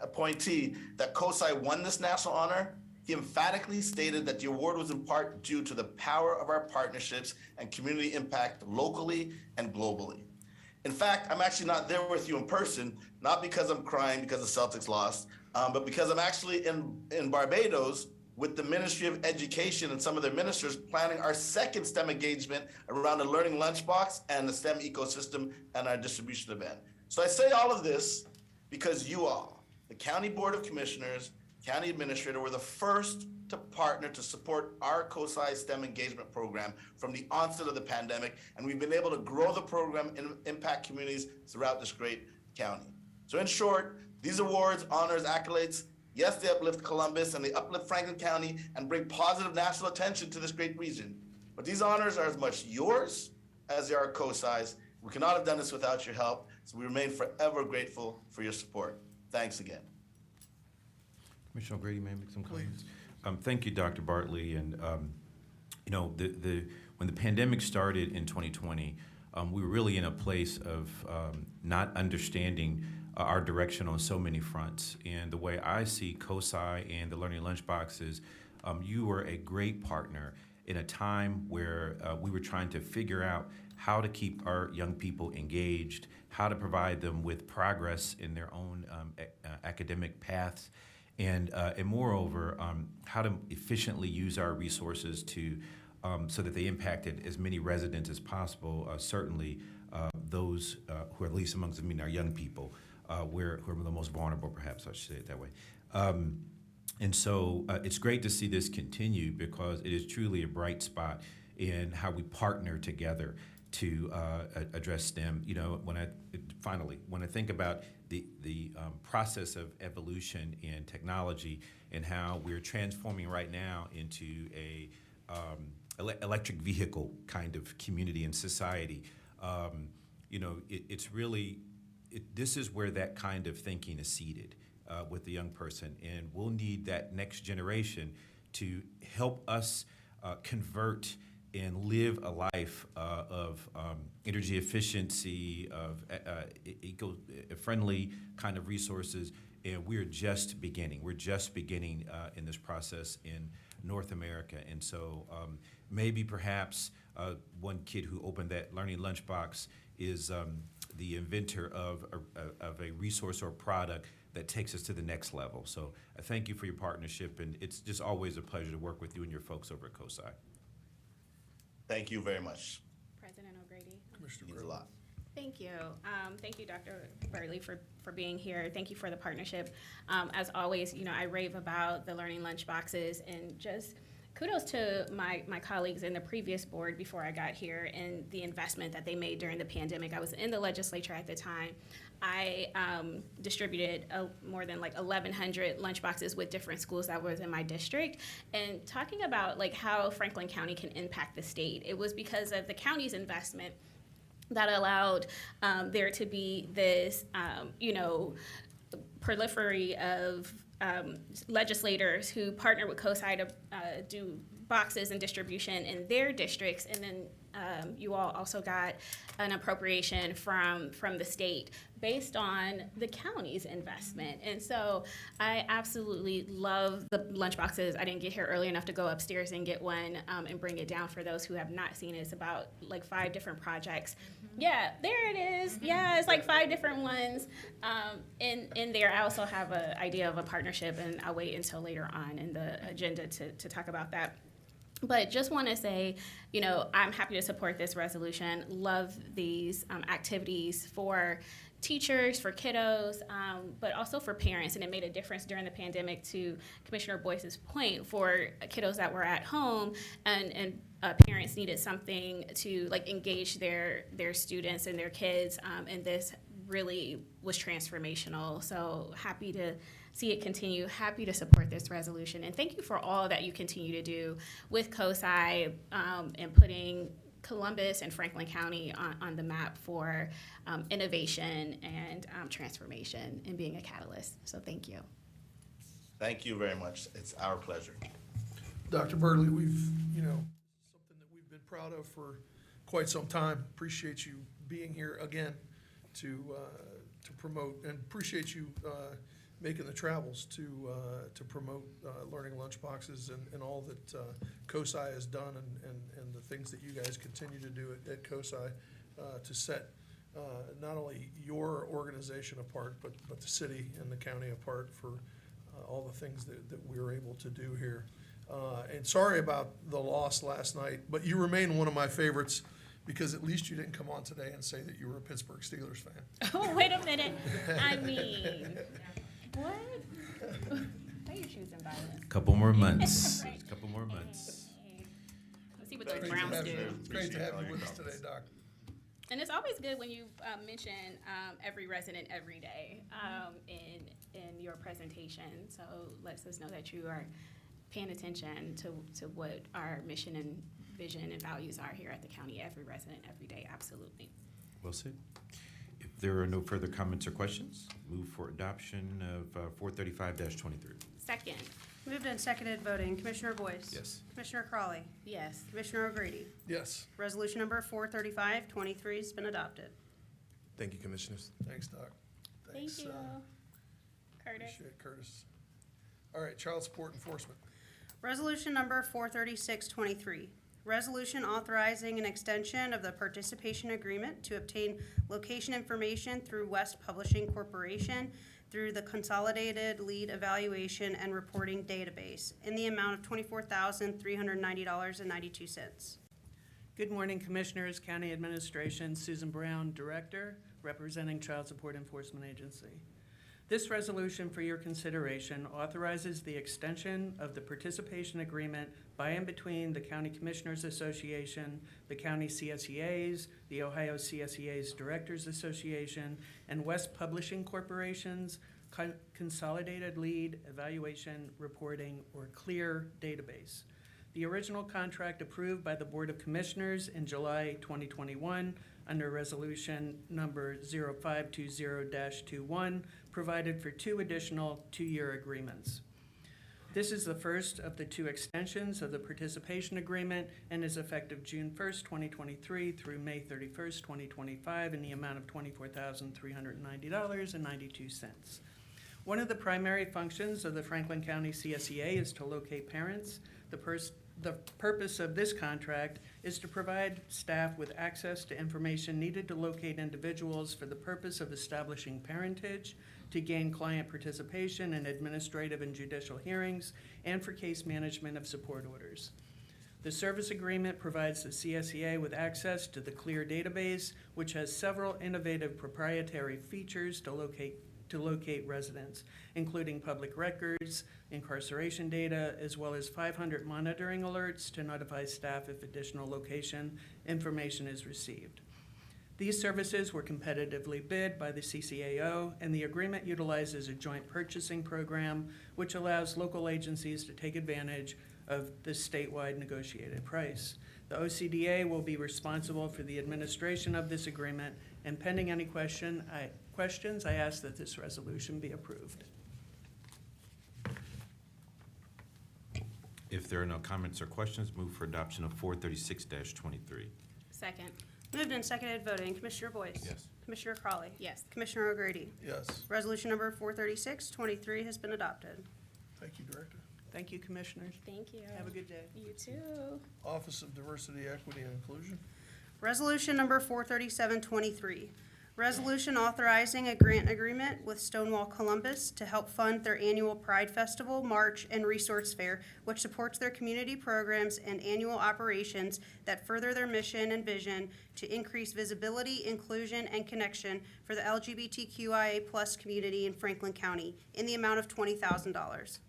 appointee that COSI won this national honor, he emphatically stated that the award was in part due to the power of our partnerships and community impact locally and globally. In fact, I'm actually not there with you in person, not because I'm crying because the Celtics lost, but because I'm actually in Barbados with the Ministry of Education and some of their ministers planning our second STEM engagement around the Learning Lunchbox and the STEM ecosystem and our distribution event. So I say all of this because you all, the County Board of Commissioners, County Administrator, were the first to partner to support our COSI STEM engagement program from the onset of the pandemic, and we've been able to grow the program and impact communities throughout this great county. So in short, these awards, honors, accolades, yes, they uplift Columbus and they uplift Franklin County and bring positive national attention to this great region. But these honors are as much yours as they are COSI's. We cannot have done this without your help, so we remain forever grateful for your support. Thanks again. Commissioner O'Grady, may I make some comments? Thank you, Dr. Bartley. And you know, when the pandemic started in 2020, we were really in a place of not understanding our direction on so many fronts. And the way I see COSI and the Learning Lunchboxes, you were a great partner in a time where we were trying to figure out how to keep our young people engaged, how to provide them with progress in their own academic paths, and moreover, how to efficiently use our resources to so that they impacted as many residents as possible, certainly those who are least amongst them, our young people, who are the most vulnerable, perhaps I should say it that way. And so it's great to see this continue because it is truly a bright spot in how we partner together to address STEM. You know, when I think about the process of evolution in technology and how we're transforming right now into a electric vehicle kind of community and society, you know, it's really, this is where that kind of thinking is seated with the young person, and we'll need that next generation to help us convert and live a life of energy efficiency, of eco-friendly kind of resources, and we're just beginning. We're just beginning in this process in North America, and so maybe perhaps one kid who opened that Learning Lunchbox is the inventor of a resource or product that takes us to the next level. So I thank you for your partnership, and it's just always a pleasure to work with you and your folks over at COSI. Thank you very much. President O'Grady. Commissioner Means a lot. Thank you. Thank you, Dr. Bartley, for being here. Thank you for the partnership. As always, you know, I rave about the Learning Lunchboxes, and just kudos to my colleagues in the previous board before I got here and the investment that they made during the pandemic. I was in the legislature at the time. I distributed more than like 1,100 lunchboxes with different schools that was in my district, and talking about like how Franklin County can impact the state. It was because of the county's investment that allowed there to be this, you know, proliferate of legislators who partner with COSI to do boxes and distribution in their districts, and then you all also got an appropriation from the state based on the county's investment. And so I absolutely love the lunchboxes. I didn't get here early enough to go upstairs and get one and bring it down for those who have not seen it. It's about like 5 different projects. Yeah, there it is. Yeah, it's like 5 different ones in there. I also have an idea of a partnership, and I'll wait until later on in the agenda to talk about that. But just want to say, you know, I'm happy to support this resolution. Love these activities for teachers, for kiddos, but also for parents. And it made a difference during the pandemic, to Commissioner Boyce's point, for kiddos that were at home and parents needed something to like engage their students and their kids. And this really was transformational. So happy to see it continue, happy to support this resolution. And thank you for all that you continue to do with COSI and putting Columbus and Franklin County on the map for innovation and transformation and being a catalyst. So thank you. Thank you very much. It's our pleasure. Dr. Burley, we've, something that we've been proud of for quite some time. Appreciate you being here again to promote, and appreciate you making the travels to promote learning lunchboxes and all that COSI has done and the things that you guys continue to do at COSI to set not only your organization apart, but the city and the county apart for all the things that we were able to do here. And sorry about the loss last night, but you remain one of my favorites because at least you didn't come on today and say that you were a Pittsburgh Steelers fan. Oh, wait a minute. I mean, what? Why are you choosing violence? Couple more months. Couple more months. Let's see what those Browns do. It's great to have you with us today, Doc. And it's always good when you mention every resident every day in your presentation. So lets us know that you are paying attention to what our mission and vision and values are here at the county. Every resident every day, absolutely. Well said. If there are no further comments or questions, move for adoption of 435-23. Second. Moved and seconded voting. Commissioner Boyce? Yes. Commissioner Crawley? Yes. Commissioner O'Grady? Yes. Resolution number 435-23 has been adopted. Thank you, Commissioners. Thanks, Doc. Thank Thanks, you. Curtis. Appreciate it, Curtis. All right, child support enforcement. Resolution number 436-23. Resolution authorizing an extension of the participation agreement to obtain location information through West Publishing Corporation through the Consolidated Lead Evaluation and Reporting Database in the amount of $24,390.92. Good morning, Commissioners, County Administration, Susan Brown, Director, representing Child Support Enforcement Agency. This resolution for your consideration authorizes the extension of the participation agreement by and between the County Commissioners Association, the County CSEAs, the Ohio CSEAs Directors Association, and West Publishing Corporation's Consolidated Lead Evaluation Reporting, or CLEAR database. The original contract approved by the Board of Commissioners in July 2021 under Resolution number 0520-21 provided for 2 additional 2-year agreements. This is the first of the 2 extensions of the participation agreement and is effective June 1st, 2023 through May 31st, 2025 in the amount of $24,390.92. One of the primary functions of the Franklin County CSEA is to locate parents. The purpose of this contract is to provide staff with access to information needed to locate individuals for the purpose of establishing parentage, to gain client participation in administrative and judicial hearings, and for case management of support orders. The service agreement provides the CSEA with access to the CLEAR database, which has several innovative proprietary features to locate residents, including public records, incarceration data, as well as 500 monitoring alerts to notify staff if additional location information is received. These services were competitively bid by the CCAO, and the agreement utilizes a joint purchasing program, which allows local agencies to take advantage of the statewide negotiated price. The OCDA will be responsible for the administration of this agreement, and pending any questions, I ask that this resolution be approved. If there are no comments or questions, move for adoption of 436-23. Second. Moved and seconded voting. Commissioner Boyce? Yes. Commissioner Crawley? Yes. Commissioner O'Grady? Yes. Resolution number 436-23 has been adopted. Thank you, Director. Thank you, Commissioners. Thank you. Have a good day. You too. Office of Diversity, Equity, and Inclusion. Resolution number 437-23. Resolution authorizing a grant agreement with Stonewall Columbus to help fund their annual Pride Festival, March, and Resource Fair, which supports their community programs and annual operations that further their mission and vision to increase visibility, inclusion, and connection for the LGBTQIA+ community in Franklin County in the amount of $20,000.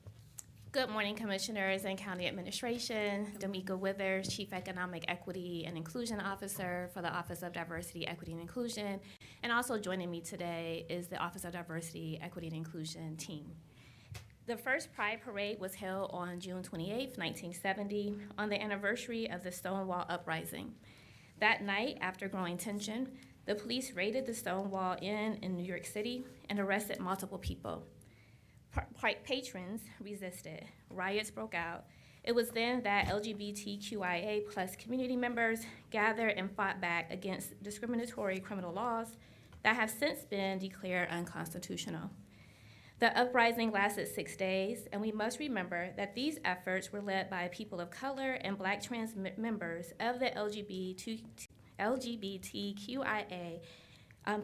Good morning, Commissioners and County Administration. Damika Withers, Chief Economic Equity and Inclusion Officer for the Office of Diversity, Equity, and Inclusion. And also joining me today is the Office of Diversity, Equity, and Inclusion team. The first Pride Parade was held on June 28, 1970, on the anniversary of the Stonewall Uprising. That night, after growing tension, the police raided the Stonewall Inn in New York City and arrested multiple people. Patrons resisted. Riots broke out. It was then that LGBTQIA plus community members gathered and fought back against discriminatory criminal laws that have since been declared unconstitutional. The uprising lasted 6 days, and we must remember that these efforts were led by people of color and Black trans members of the LGBTQIA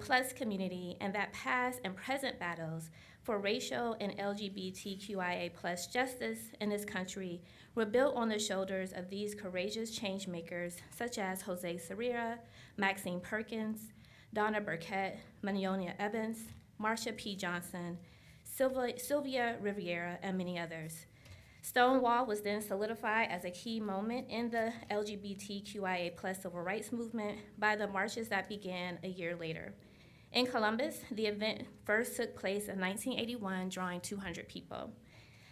plus community, and that past and present battles for racial and LGBTQIA plus justice in this country were built on the shoulders of these courageous change makers such as Jose Sarria, Maxine Perkins, Donna Burkett, Manionia Evans, Marsha P. Johnson, Sylvia Riviera, and many others. Stonewall was then solidified as a key moment in the LGBTQIA plus civil rights movement by the marches that began a year later. In Columbus, the event first took place in 1981, drawing 200 people.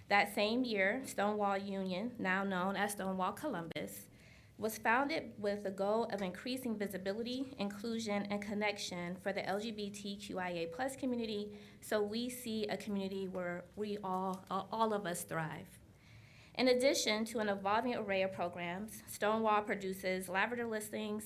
That same year, Stonewall Union, now known as Stonewall Columbus, was founded with the goal of increasing visibility, inclusion, and connection for the LGBTQIA plus community, so we see a community where we all of us thrive. In addition to an evolving array of programs, Stonewall produces lavender listings,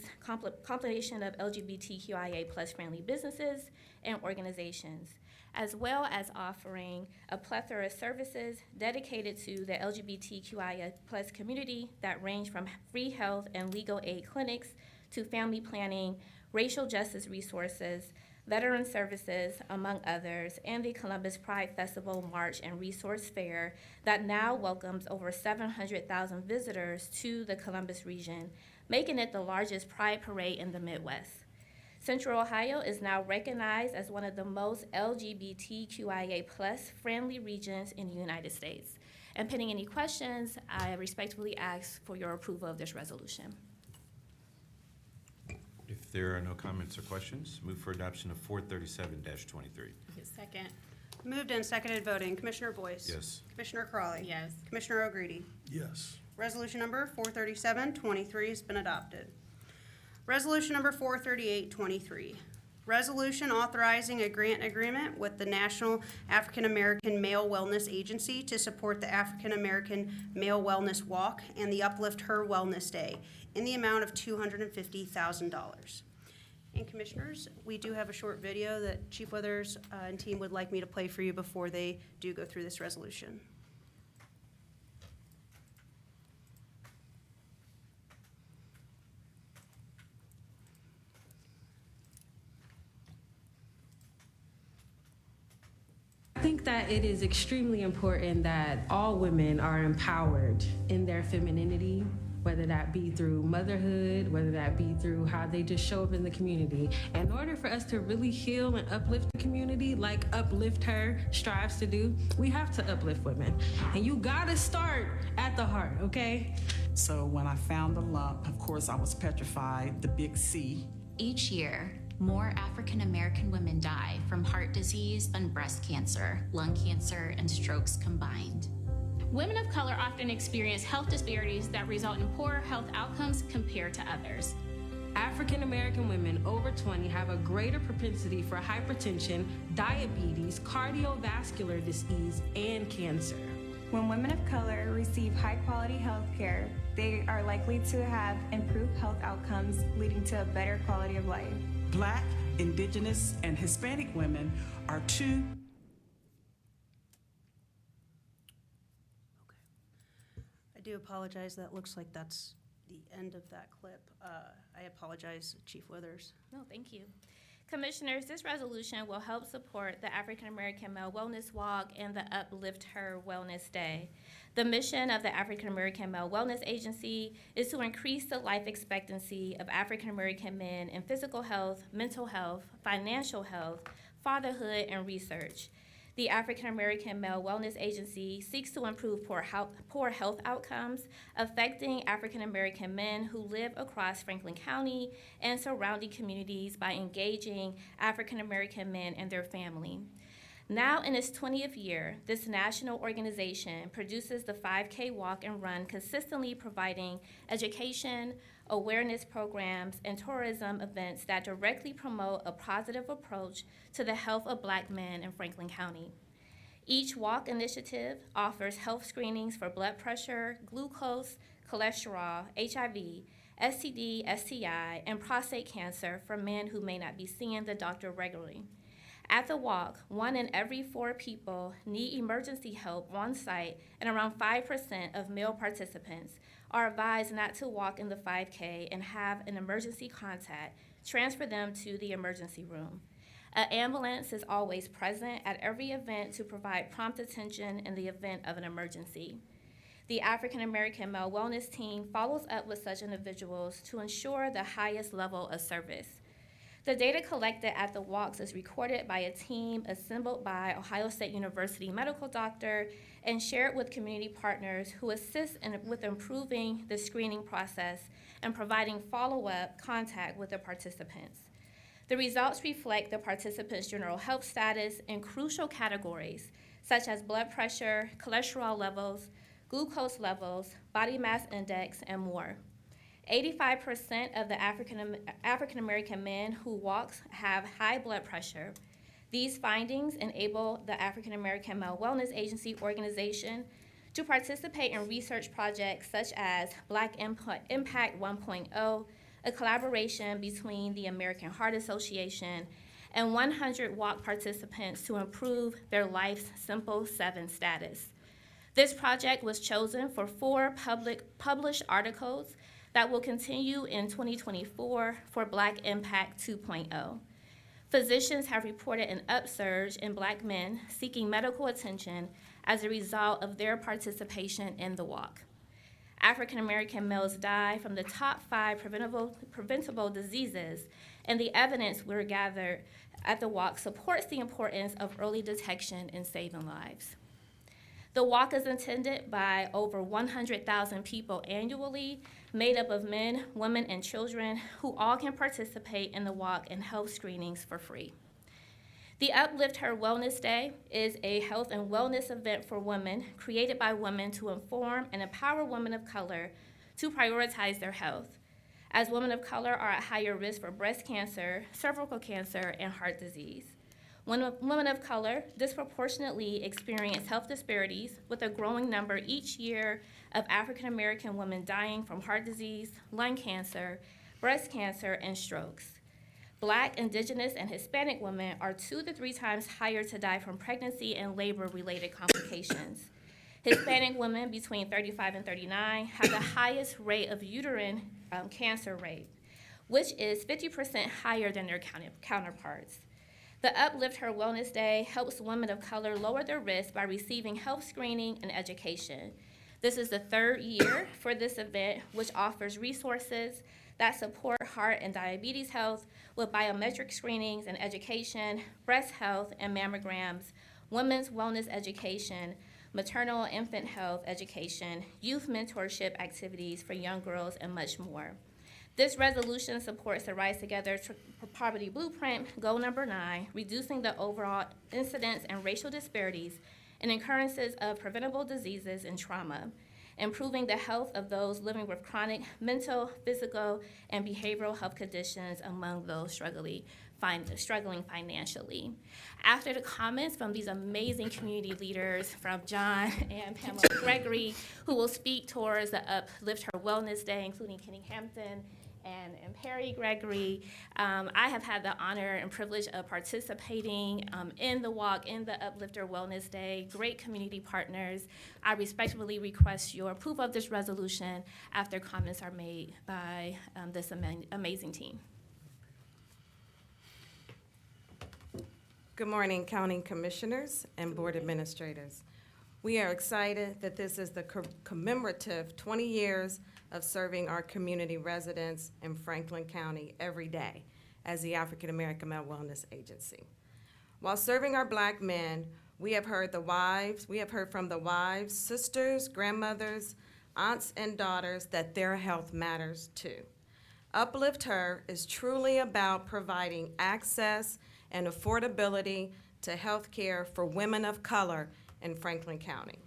compilation of LGBTQIA plus friendly businesses and organizations, as well as offering a plethora of services dedicated to the LGBTQIA plus community that range from free health and legal aid clinics to family planning, racial justice resources, veteran services, among others, and the Columbus Pride Festival, March, and Resource Fair that now welcomes over 700,000 visitors to the Columbus region, making it the largest Pride parade in the Midwest. Central Ohio is now recognized as one of the most LGBTQIA plus friendly regions in the United States. And pending any questions, I respectfully ask for your approval of this resolution. If there are no comments or questions, move for adoption of 437-23. Second. Moved and seconded voting. Commissioner Boyce? Yes. Commissioner Crawley? Yes. Commissioner O'Grady? Yes. Resolution number 437-23 has been adopted. Resolution number 438-23. Resolution authorizing a grant agreement with the National African American Male Wellness Agency to support the African American Male Wellness Walk and the Uplift Her Wellness Day in the amount of $250,000. And Commissioners, we do have a short video that Chief Withers and team would like me to play for you before they do go through this resolution. I think that it is extremely important that all women are empowered in their femininity, whether that be through motherhood, whether that be through how they just show up in the community. In order for us to really heal and uplift the community, like Uplift Her strives to do, we have to uplift women. And you gotta start at the heart, okay? So when I found the lump, of course, I was petrified, the big C. Each year, more African American women die from heart disease than breast cancer, lung cancer, and strokes combined. Women of color often experience health disparities that result in poorer health outcomes compared to others. African American women over 20 have a greater propensity for hypertension, diabetes, cardiovascular disease, and cancer. When women of color receive high-quality health care, they are likely to have improved health outcomes, leading to a better quality of life. Black, Indigenous, and Hispanic women are two. I do apologize. That looks like that's the end of that clip. I apologize, Chief Withers. No, thank you. Commissioners, this resolution will help support the African American Male Wellness Walk and the Uplift Her Wellness Day. The mission of the African American Male Wellness Agency is to increase the life expectancy of African American men in physical health, mental health, financial health, fatherhood, and research. The African American Male Wellness Agency seeks to improve poor health outcomes affecting African American men who live across Franklin County and surrounding communities by engaging African American men and their family. Now in its 20th year, this national organization produces the 5K walk and run, consistently providing education, awareness programs, and tourism events that directly promote a positive approach to the health of Black men in Franklin County. Each walk initiative offers health screenings for blood pressure, glucose, cholesterol, HIV, STD, STI, and prostate cancer for men who may not be seeing the doctor regularly. At the walk, 1 in every 4 people need emergency help on site, and around 5% of male participants are advised not to walk in the 5K and have an emergency contact transfer them to the emergency room. An ambulance is always present at every event to provide prompt attention in the event of an emergency. The African American Male Wellness Team follows up with such individuals to ensure the highest level of service. The data collected at the walks is recorded by a team assembled by Ohio State University medical doctor and shared with community partners who assist with improving the screening process and providing follow-up contact with the participants. The results reflect the participants' general health status in crucial categories such as blood pressure, cholesterol levels, glucose levels, body mass index, and more. 85% of the African American men who walk have high blood pressure. These findings enable the African American Male Wellness Agency organization to participate in research projects such as Black Impact 1.0, a collaboration between the American Heart Association and 100 walk participants to improve their life's Simple 7 status. This project was chosen for 4 published articles that will continue in 2024 for Black Impact 2.0. Physicians have reported an upsurge in Black men seeking medical attention as a result of their participation in the walk. African American males die from the top 5 preventable diseases, and the evidence we gathered at the walk supports the importance of early detection in saving lives. The walk is attended by over 100,000 people annually, made up of men, women, and children who all can participate in the walk and health screenings for free. The Uplift Her Wellness Day is a health and wellness event for women created by women to inform and empower women of color to prioritize their health, as women of color are at higher risk for breast cancer, cervical cancer, and heart disease. Women of color disproportionately experience health disparities, with a growing number each year of African American women dying from heart disease, lung cancer, breast cancer, and strokes. Black, Indigenous, and Hispanic women are 2 to 3 times higher to die from pregnancy and labor-related complications. Hispanic women between 35 and 39 have the highest rate of uterine cancer rate, which is 50% higher than their counterparts. The Uplift Her Wellness Day helps women of color lower their risk by receiving health screening and education. This is the 3rd year for this event, which offers resources that support heart and diabetes health with biometric screenings and education, breast health and mammograms, women's wellness education, maternal and infant health education, youth mentorship activities for young girls, and much more. This resolution supports the Rise Together Poverty Blueprint, goal number 9, reducing the overall incidence and racial disparities and occurrences of preventable diseases and trauma, improving the health of those living with chronic mental, physical, and behavioral health conditions among those struggling financially. After the comments from these amazing community leaders, from John and Pamela Gregory, who will speak towards the Uplift Her Wellness Day, including Kenny Hampton and Perry Gregory, I have had the honor and privilege of participating in the walk, in the Uplifter Wellness Day. Great community partners. I respectfully request your approval of this resolution after comments are made by this amazing team. Good morning, County Commissioners and Board Administrators. We are excited that this is the commemorative 20 years of serving our community residents in Franklin County every day as the African American Male Wellness Agency. While serving our Black men, we have heard from the wives, sisters, grandmothers, aunts, and daughters that their health matters too. Uplift Her is truly about providing access and affordability to health care for women of color in Franklin County.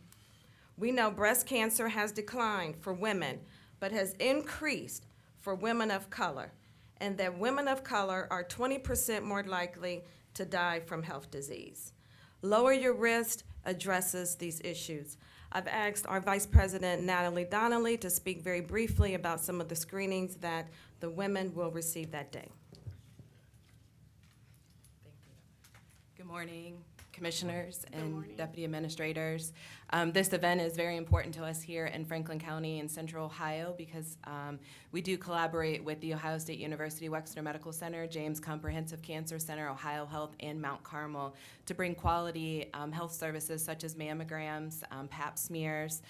We know breast cancer has declined for women, but has increased for women of color, and that women of color are 20% more likely to die from health disease. Lower Your Risk addresses these issues. I've asked our Vice President Natalie Donnelly to speak very briefly about some of the screenings that the women will receive that day. Good morning, commissioners and deputy administrators. This event is very important to us here in Franklin County in Central Ohio because we do collaborate with the Ohio State University Wexner Medical Center, James Comprehensive Cancer Center, Ohio Health, and Mount Carmel to bring quality health services such as mammograms, pap smears.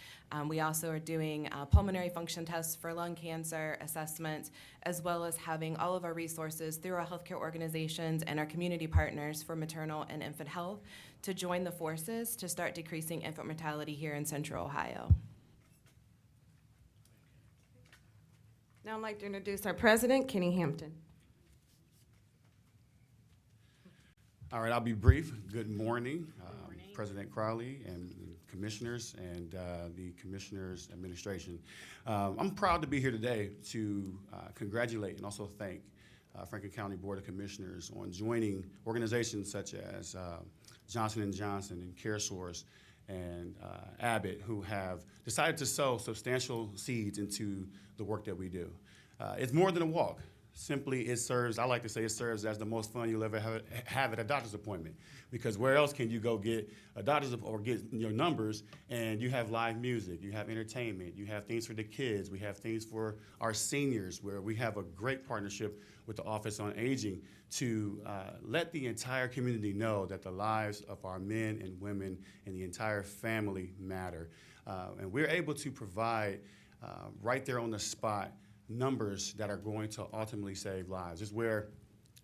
We also are doing pulmonary function tests for lung cancer assessments, as well as having all of our resources through our healthcare organizations and our community partners for maternal and infant health to join the forces to start decreasing infant mortality here in Central Ohio. Now I'd like to introduce our president, Kenny Hampton. All right, I'll be brief. Good morning, President Crowley and commissioners and the commissioners administration. I'm proud to be here today to congratulate and also thank Franklin County Board of Commissioners on joining organizations such as Johnson & Johnson and CareSource and Abbott, who have decided to sow substantial seeds into the work that we do. It's more than a walk. Simply, it serves, I like to say it serves as the most fun you'll ever have at a doctor's appointment. Because where else can you go get a doctor's or get your numbers and you have live music, you have entertainment, you have things for the kids, we have things for our seniors, where we have a great partnership with the Office on Aging to let the entire community know that the lives of our men and women and the entire family matter. And we're able to provide right there on the spot numbers that are going to ultimately save lives. It's where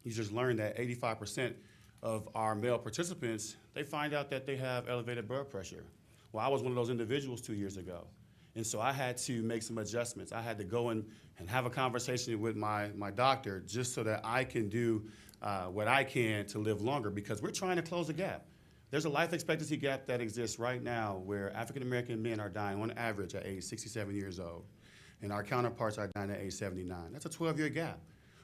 you just learned that 85% of our male participants, they find out that they have elevated blood pressure. Well, I was one of those individuals 2 years ago. And so I had to make some adjustments. I had to go and have a conversation with my doctor just so that I can do what I can to live longer, because we're trying to close the gap. There's a life expectancy gap that exists right now where African-American men are dying on average at age 67 years old. And our counterparts are dying at age 79. That's a 12-year gap.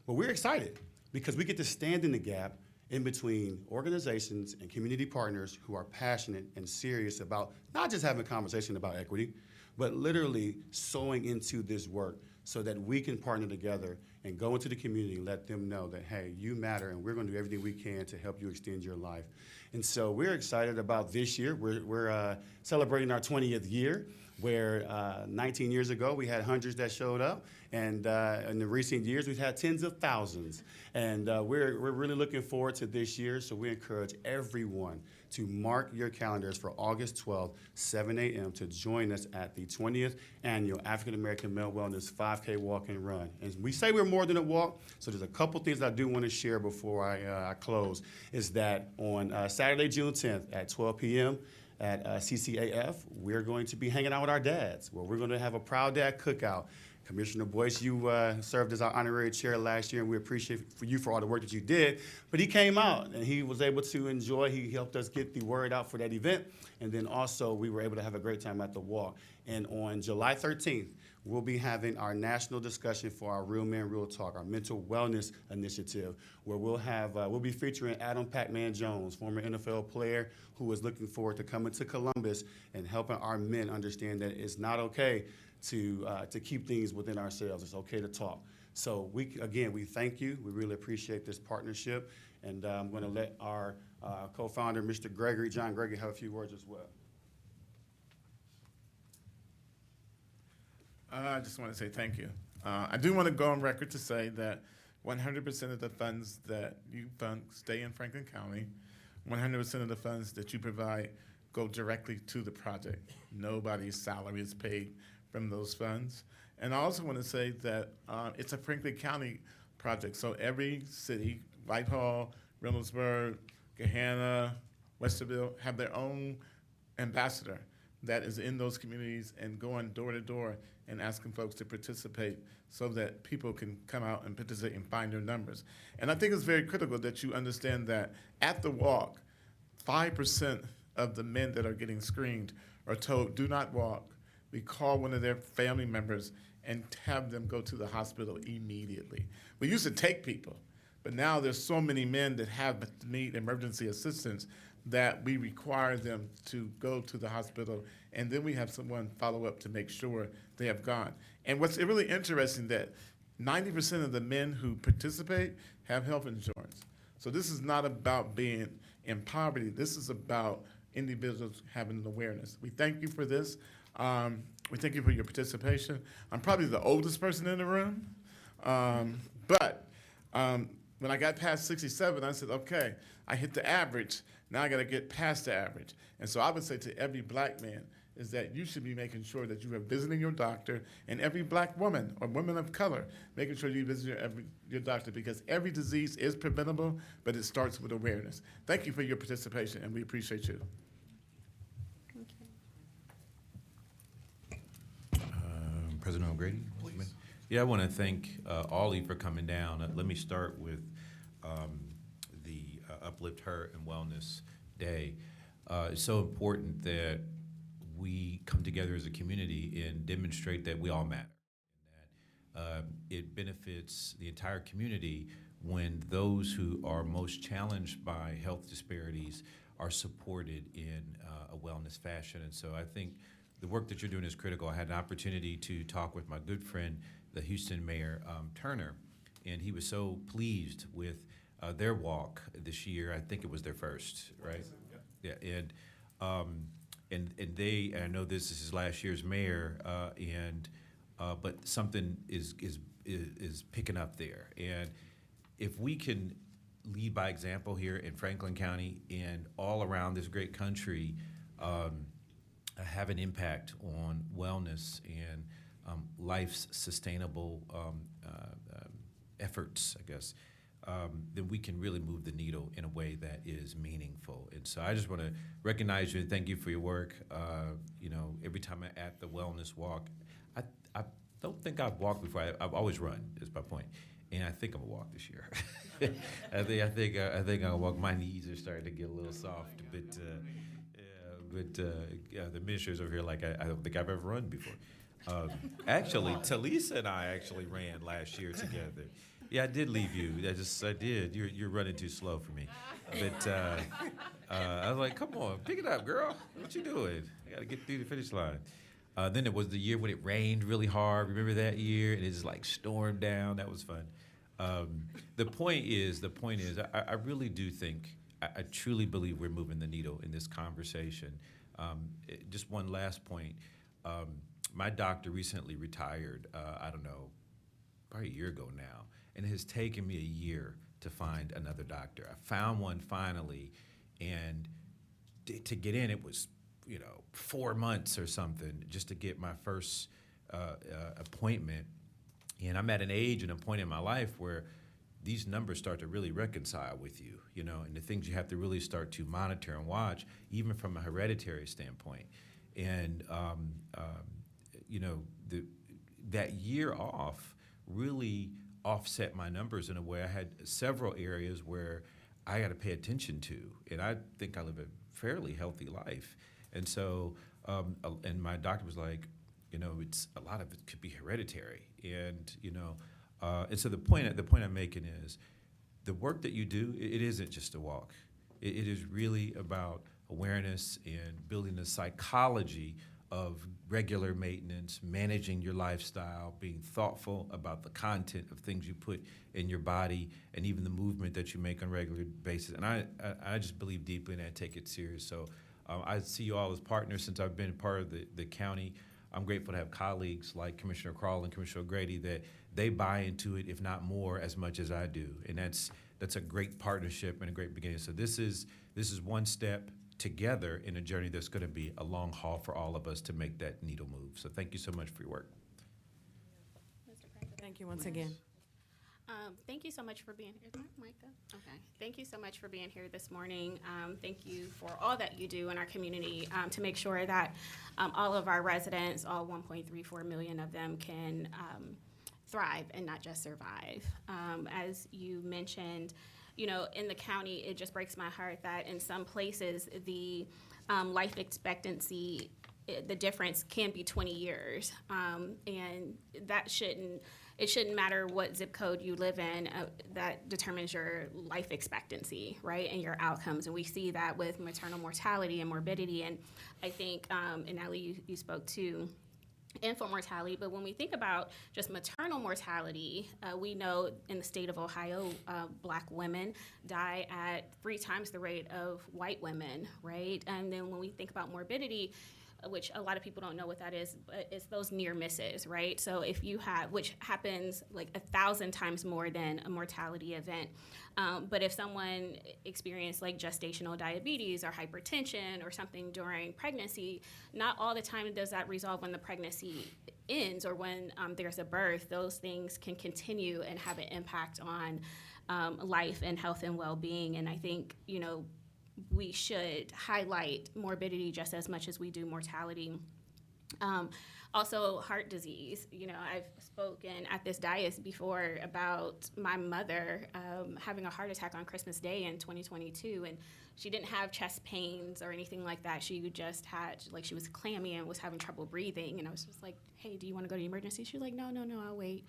But we're excited because we get to stand in the gap in between organizations and community partners who are passionate and serious about not just having a conversation about equity, but literally sowing into this work so that we can partner together and go into the community and let them know that, hey, you matter and we're going to do everything we can to help you extend your life. And so we're excited about this year. We're celebrating our 20th year, where 19 years ago we had hundreds that showed up, and in the recent years we've had tens of thousands. And we're really looking forward to this year, so we encourage everyone to mark your calendars for August 12th, 7 a.m. to join us at the 20th Annual African American Male Wellness 5K Walk and Run. And we say we're more than a walk, so there's a couple things I do want to share before I close, is that on Saturday, June 10th at 12 p.m., at CCAF, we're going to be hanging out with our dads, where we're going to have a Proud Dad cookout. Commissioner Boyce, you served as our honorary chair last year, and we appreciate you for all the work that you did. But he came out, and he was able to enjoy. He helped us get the word out for that event. And then also, we were able to have a great time at the walk. And on July 13th, we'll be having our national discussion for our Real Men, Real Talk, our mental wellness initiative, where we'll be featuring Adam Pac-Man Jones, former NFL player, who is looking forward to coming to Columbus and helping our men understand that it's not okay to keep things within ourselves. It's okay to talk. So we thank you. We really appreciate this partnership. And I'm going to let our co-founder, Mr. John Gregory, have a few words as well. I just want to say thank you. I do want to go on record to say that 100% of the funds that you fund stay in Franklin County. 100% of the funds that you provide go directly to the project. Nobody's salary is paid from those funds. And I also want to say that it's a Franklin County project. So every city, Whitehall, Reynoldsburg, Gahanna, Westerville, have their own ambassador that is in those communities and going door to door and asking folks to participate so that people can come out and participate and find their numbers. And I think it's very critical that you understand that at the walk, 5% of the men that are getting screened are told, do not walk. We call one of their family members and have them go to the hospital immediately. We used to take people, but now there's so many men that need emergency assistance that we require them to go to the hospital, and then we have someone follow up to make sure they have gone. And what's really interesting that 90% of the men who participate have health insurance. So this is not about being in poverty. This is about individuals having an awareness. We thank you for this. We thank you for your participation. I'm probably the oldest person in the room, but when I got past 67, I said, okay, I hit the average. Now I got to get past the average. And so I would say to every black man is that you should be making sure that you are visiting your doctor, and every black woman or woman of color, making sure you visit your doctor, because every disease is preventable, but it starts with awareness. Thank you for your participation, and we appreciate you. President O'Grady? Please. Yeah, I want to thank all of you for coming down. Let me start with the Uplift Her and Wellness Day. It's so important that we come together as a community and demonstrate that we all matter, and that it benefits the entire community when those who are most challenged by health disparities are supported in a wellness fashion. And so I think the work that you're doing is critical. I had an opportunity to talk with my good friend, the Houston Mayor, Turner, and he was so pleased with their walk this year. I think it was their first, right? Yeah, and they, and I know this is his last year's mayor, but something is picking up there. And if we can lead by example here in Franklin County and all around this great country, have an impact on wellness and life's sustainable efforts, I guess, then we can really move the needle in a way that is meaningful. And so I just want to recognize you and thank you for your work. Every time I'm at the wellness walk, I don't think I've walked before. I've always run, is my point. And I think I'm gonna walk this year. I think I'll walk. My knees are starting to get a little soft, but the administrators over here, like, I don't think I've ever run before. Actually, Talisa and I actually ran last year together. Yeah, I did leave you. I did. You're running too slow for me. But I was like, come on, pick it up, girl. What you doing? I got to get through the finish line. Then it was the year when it rained really hard. Remember that year? And it just like stormed down. That was fun. The point is, I really do think, I truly believe we're moving the needle in this conversation. Just one last point. My doctor recently retired, I don't know, probably a year ago now, and it has taken me a year to find another doctor. I found one finally, and to get in, it was 4 months or something just to get my first appointment. And I'm at an age and a point in my life where these numbers start to really reconcile with you, and the things you have to really start to monitor and watch, even from a hereditary standpoint. And, that year off really offset my numbers in a way. I had several areas where I got to pay attention to, and I think I live a fairly healthy life. And so, and my doctor was like, it's a lot of it could be hereditary, and and so the point I'm making is, the work that you do, it isn't just a walk. It is really about awareness and building the psychology of regular maintenance, managing your lifestyle, being thoughtful about the content of things you put in your body, and even the movement that you make on a regular basis. And I just believe deeply in that, take it serious. So I see you all as partners since I've been part of the county. I'm grateful to have colleagues like Commissioner Crawley and Commissioner O'Grady that they buy into it, if not more, as much as I do. And that's a great partnership and a great beginning. So this is one step together in a journey that's going to be a long haul for all of us to make that needle move. So thank you so much for your work. Thank you once again. Thank you so much for being here. Is my mic up? Okay. Thank you so much for being here this morning. Thank you for all that you do in our community to make sure that all of our residents, all 1.34 million of them, can thrive and not just survive. As you mentioned, you know, in the county, it just breaks my heart that in some places, the life expectancy, the difference can be 20 years. And that it shouldn't matter what zip code you live in, that determines your life expectancy, right, and your outcomes. And we see that with maternal mortality and morbidity. And I think, and Natalie, you spoke to infant mortality, but when we think about just maternal mortality, we know in the state of Ohio, Black women die at 3 times the rate of white women, right? And then when we think about morbidity, which a lot of people don't know what that is, but it's those near misses, right? So if you have, which happens like 1,000 times more than a mortality event, but if someone experienced like gestational diabetes or hypertension or something during pregnancy, not all the time does that resolve when the pregnancy ends or when there's a birth. Those things can continue and have an impact on life and health and well-being. And I think, you know, we should highlight morbidity just as much as we do mortality. Also, heart disease. You know, I've spoken at this dais before about my mother having a heart attack on Christmas Day in 2022, and she didn't have chest pains or anything like that. She just had, like, she was clammy and was having trouble breathing, and I was just like, hey, do you want to go to the emergency? She was like, no, I'll wait.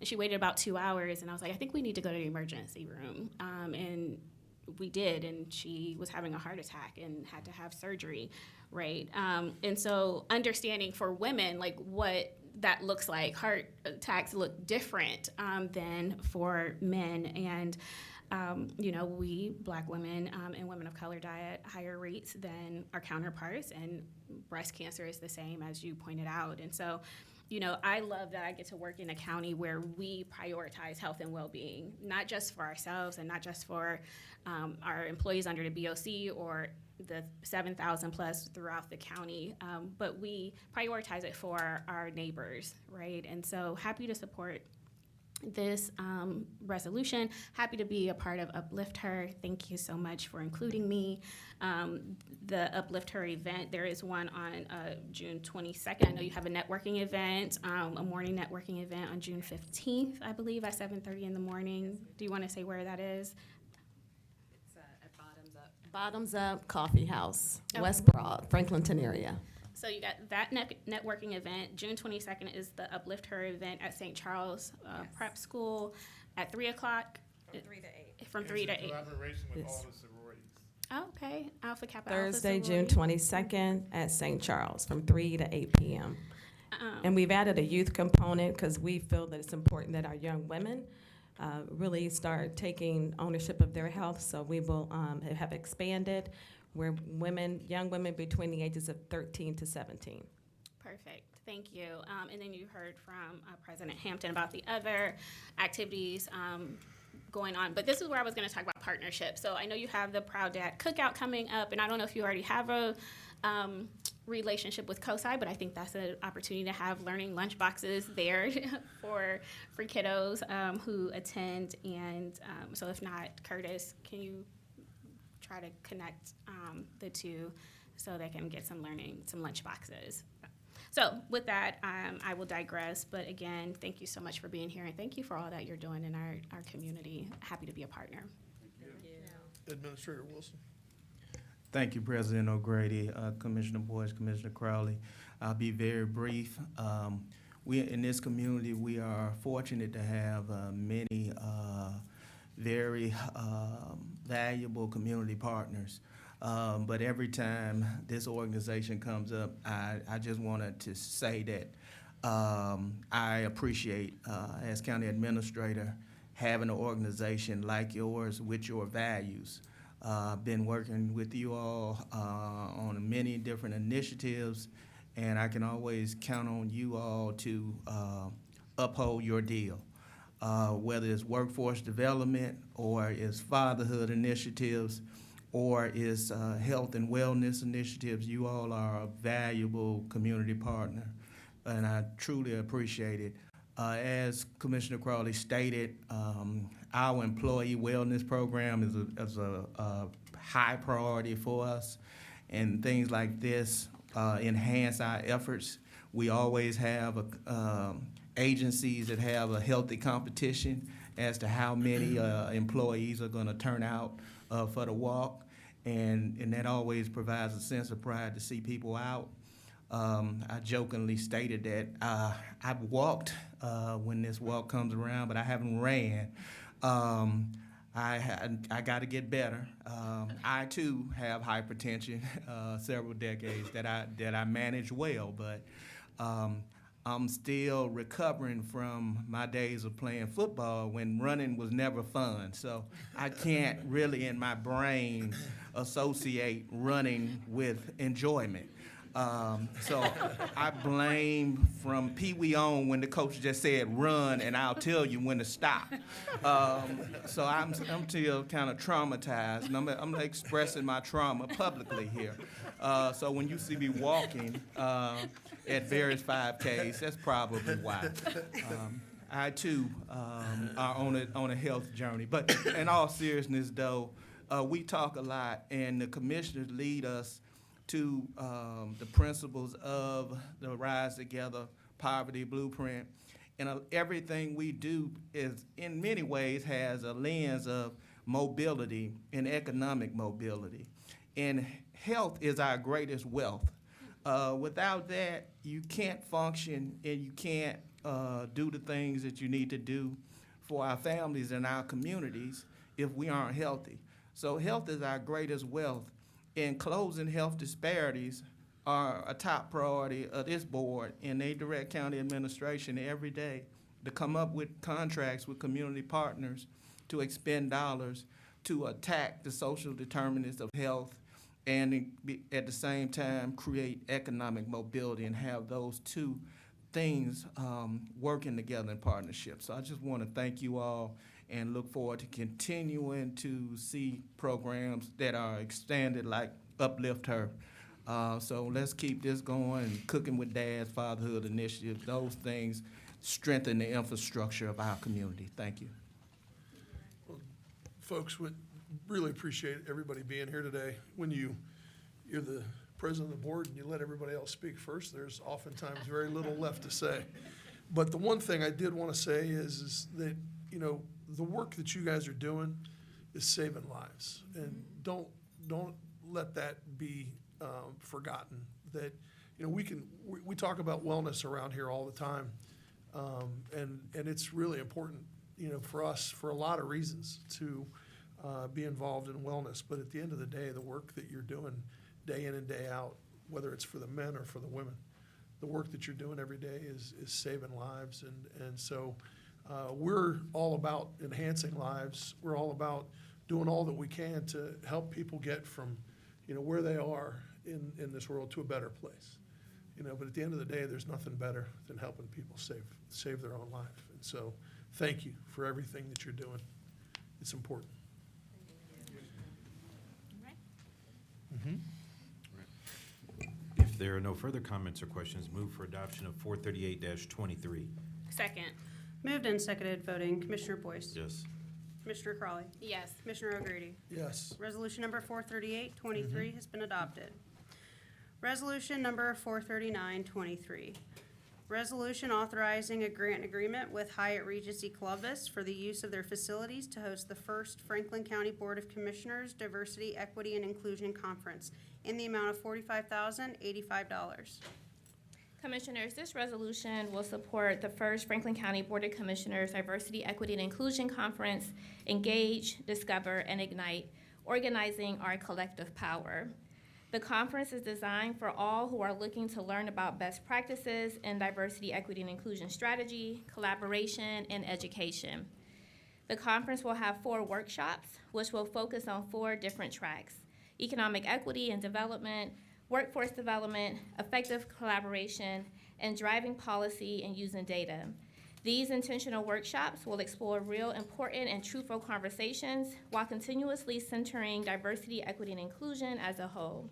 And she waited about 2 hours, and I was like, I think we need to go to the emergency room. And we did, and she was having a heart attack and had to have surgery, right? And so understanding for women, like what that looks like, heart attacks look different than for men. And, you know, we Black women and women of color die at higher rates than our counterparts, and breast cancer is the same, as you pointed out. And so, you know, I love that I get to work in a county where we prioritize health and well-being, not just for ourselves and not just for our employees under the BOC or the 7,000 plus throughout the county, but we prioritize it for our neighbors, right? And so happy to support this resolution. Happy to be a part of Uplift Her. Thank you so much for including me. The Uplift Her event, there is one on June 22nd. I know you have a networking event, a morning networking event on June 15th, I believe, at 7:30 in the morning. Do you want to say where that is? It's at Bottoms Up. Bottoms Up Coffee House, West Broad, Franklinton area. So you got that networking event. June 22nd is the Uplift Her event at St. Charles Prep School at 3 o'clock. From 3 to 8. From 3 to 8. Collaboration with Yes. all the sororities. Oh, okay. Alpha Kappa Thursday, Alpha June sorority. 22nd at St. Charles from 3 to 8 p.m. And we've added a youth component because we feel that it's important that our young women really start taking ownership of their health. So we will have expanded where young women between the ages of 13 to 17. Perfect. Thank you. And then you heard from President Hampton about the other activities going on. But this is where I was going to talk about partnerships. So I know you have the Proud Dad Cookout coming up, and I don't know if you already have a relationship with COSI, but I think that's an opportunity to have learning lunchboxes there for kiddos who attend. And so if not, Curtis, can you try to connect the two so they can get some lunch boxes. So with that, I will digress. But again, thank you so much for being here, and thank you for all that you're doing in our community. Happy to be a partner. Thank you. Administrator Wilson. Thank you, President O'Grady, Commissioner Boyce, Commissioner Crowley. I'll be very brief. We in this community, we are fortunate to have many very valuable community partners. But every time this organization comes up, I just wanted to say that I appreciate, as county administrator, having an organization like yours with your values. I've been working with you all on many different initiatives, and I can always count on you all to uphold your deal. Whether it's workforce development or it's fatherhood initiatives or it's health and wellness initiatives, you all are a valuable community partner, and I truly appreciate it. As Commissioner Crawley stated, our employee wellness program is a high priority for us, and things like this enhance our efforts. We always have agencies that have a healthy competition as to how many employees are going to turn out for the walk, and that always provides a sense of pride to see people out. I jokingly stated that I've walked when this walk comes around, but I haven't ran. I got to get better. I too have hypertension, several decades that I manage well, but I'm still recovering from my days of playing football when running was never fun. So I can't really in my brain associate running with enjoyment. So I blame from Pee Wee on when the coach just said run and I'll tell you when to stop. So I'm still kind of traumatized, and I'm expressing my trauma publicly here. So when you see me walking at various 5Ks, that's probably why. I too are on a health journey. But in all seriousness, though, we talk a lot, and the commissioners lead us to the principles of the Rise Together Poverty Blueprint. And everything we do is, in many ways, has a lens of mobility and economic mobility. And health is our greatest wealth. Without that, you can't function and you can't do the things that you need to do for our families and our communities if we aren't healthy. So health is our greatest wealth. And closing health disparities are a top priority of this board, and they direct county administration every day to come up with contracts with community partners to expend dollars to attack the social determinants of health and at the same time create economic mobility and have those two things working together in partnership. So I just want to thank you all and look forward to continuing to see programs that are extended like Uplift Her. So let's keep this going. Cooking with Dad's Fatherhood Initiative, those things strengthen the infrastructure of our community. Thank you. Well, folks, we really appreciate everybody being here today. When you're the president of the board and you let everybody else speak first, there's oftentimes very little left to say. But the one thing I did want to say is that, the work that you guys are doing is saving lives, and don't let that be forgotten. That we talk about wellness around here all the time, and it's really important for us for a lot of reasons to be involved in wellness. But at the end of the day, the work that you're doing day in and day out, whether it's for the men or for the women, the work that you're doing every day is saving lives, and so. We're all about enhancing lives. We're all about doing all that we can to help people get from, where they are in this world to a better place. But at the end of the day, there's nothing better than helping people save their own life. And so, thank you for everything that you're doing. It's important. If there are no further comments or questions, move for adoption of 438-23. Second. Moved and seconded, voting, Commissioner Boyce. Yes. Commissioner Crawley. Yes. Commissioner O'Grady. Yes. Resolution number 438-23 has been adopted. Resolution number 439-23. Resolution authorizing a grant agreement with Hyatt Regency Columbus for the use of their facilities to host the first Franklin County Board of Commissioners Diversity, Equity, and Inclusion Conference in the amount of $45,085. Commissioners, this resolution will support the first Franklin County Board of Commissioners Diversity, Equity, and Inclusion Conference, Engage, Discover, and Ignite, organizing our collective power. The conference is designed for all who are looking to learn about best practices in diversity, equity, and inclusion strategy, collaboration, and education. The conference will have 4 workshops, which will focus on 4 different tracks: economic equity and development, workforce development, effective collaboration, and driving policy and using data. These intentional workshops will explore real, important, and truthful conversations while continuously centering diversity, equity, and inclusion as a whole.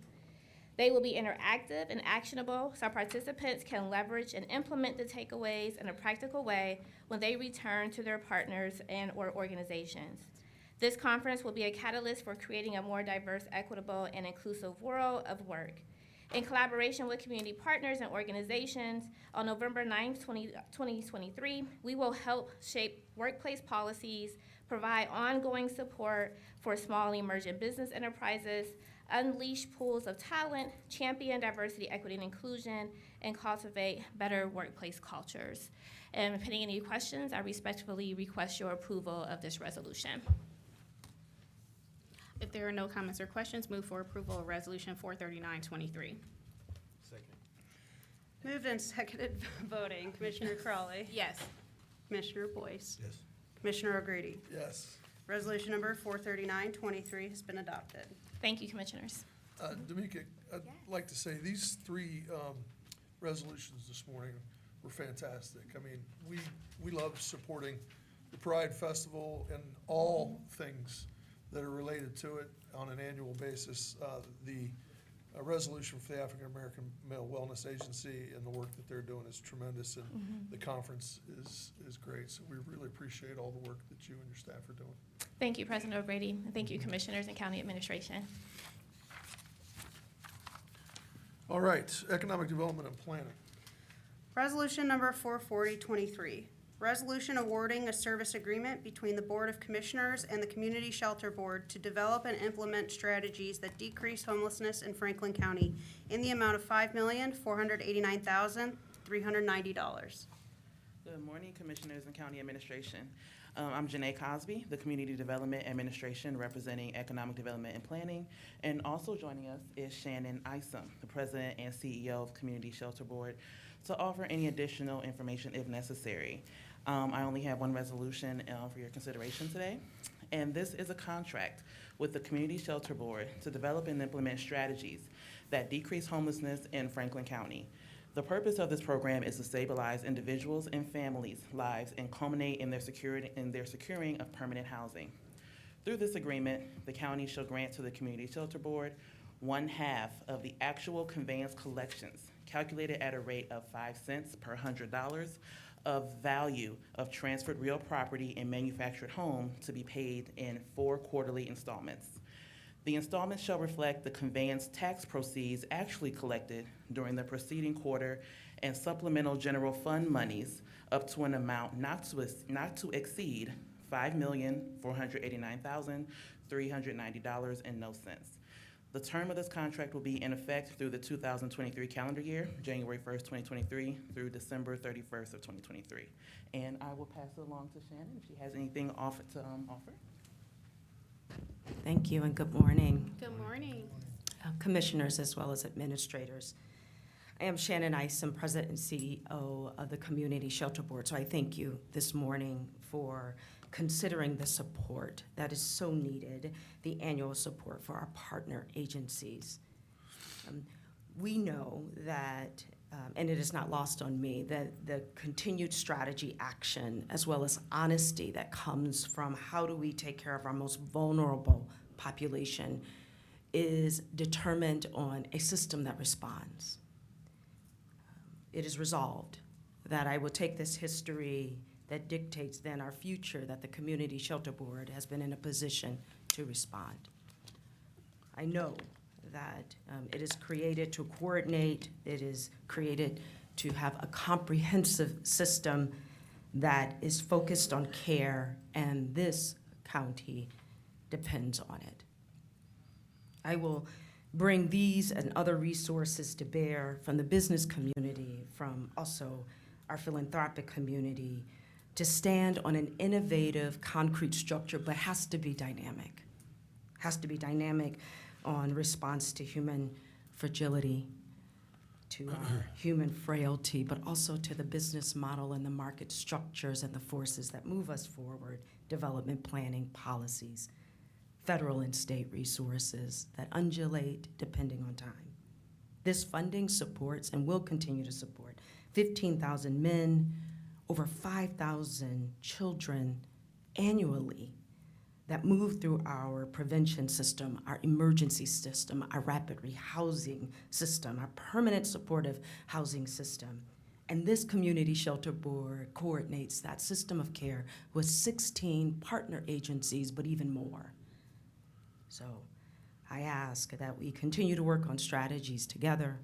They will be interactive and actionable, so participants can leverage and implement the takeaways in a practical way when they return to their partners and/or organizations. This conference will be a catalyst for creating a more diverse, equitable, and inclusive world of work. In collaboration with community partners and organizations, on November 9th, 2023, we will help shape workplace policies, provide ongoing support for small and emerging business enterprises, unleash pools of talent, champion diversity, equity, and inclusion, and cultivate better workplace cultures. And pending any questions, I respectfully request your approval of this resolution. If there are no comments or questions, move for approval of Resolution 43923. Moved and seconded voting. Commissioner Crawley. Yes. Commissioner Boyce. Yes. Commissioner O'Grady. Yes. Resolution number 43923 has been adopted. Thank you, Commissioners. D'Amica, I'd like to say these three resolutions this morning were fantastic. I mean, we love supporting the Pride Festival and all things that are related to it on an annual basis. The resolution for the African American Male Wellness Agency and the work that they're doing is tremendous, and the conference is great. So we really appreciate all the work that you and your staff are doing. Thank you, President O'Grady, and thank you, Commissioners and County Administration. All right, Economic Development and Planning. Resolution number 44023. Resolution awarding a service agreement between the Board of Commissioners and the Community Shelter Board to develop and implement strategies that decrease homelessness in Franklin County in the amount of $5,489,390. Good morning, Commissioners and County Administration. I'm Janae Cosby, the Community Development Administration representing Economic Development and Planning. And also joining us is Shannon Isom, the President and CEO of Community Shelter Board, to offer any additional information if necessary. I only have one resolution for your consideration today, and this is a contract with the Community Shelter Board to develop and implement strategies that decrease homelessness in Franklin County. The purpose of this program is to stabilize individuals and families' lives and culminate in their securing of permanent housing. Through this agreement, the county shall grant to the Community Shelter Board 1/2 of the actual conveyance collections, calculated at a rate of 5 cents per $100 of value of transferred real property and manufactured home to be paid in 4 quarterly installments. The installments shall reflect the conveyance tax proceeds actually collected during the preceding quarter and supplemental general fund monies up to an amount not to exceed $5,489,390.00. The term of this contract will be in effect through the 2023 calendar year, January 1st, 2023 through December 31st of 2023. And I will pass it along to Shannon if she has anything to offer. Thank you and good morning, Good morning. Commissioners as well as administrators. I am Shannon Isom, President and CEO of the Community Shelter Board. So I thank you this morning for considering the support that is so needed, the annual support for our partner agencies. We know that, and it is not lost on me, that the continued strategy action as well as honesty that comes from how do we take care of our most vulnerable population is determined on a system that responds. It is resolved that I will take this history that dictates then our future, that the Community Shelter Board has been in a position to respond. I know that it is created to coordinate, it is created to have a comprehensive system that is focused on care, and this county depends on it. I will bring these and other resources to bear from the business community, from also our philanthropic community, to stand on an innovative, concrete structure, but has to be dynamic. Has to be dynamic on response to human fragility, to our human frailty, but also to the business model and the market structures and the forces that move us forward, development planning, policies, federal and state resources that undulate depending on time. This funding supports and will continue to support 15,000 men, over 5,000 children annually that move through our prevention system, our emergency system, our rapid rehousing system, our permanent supportive housing system. And this Community Shelter Board coordinates that system of care with 16 partner agencies, but even more. So I ask that we continue to work on strategies together.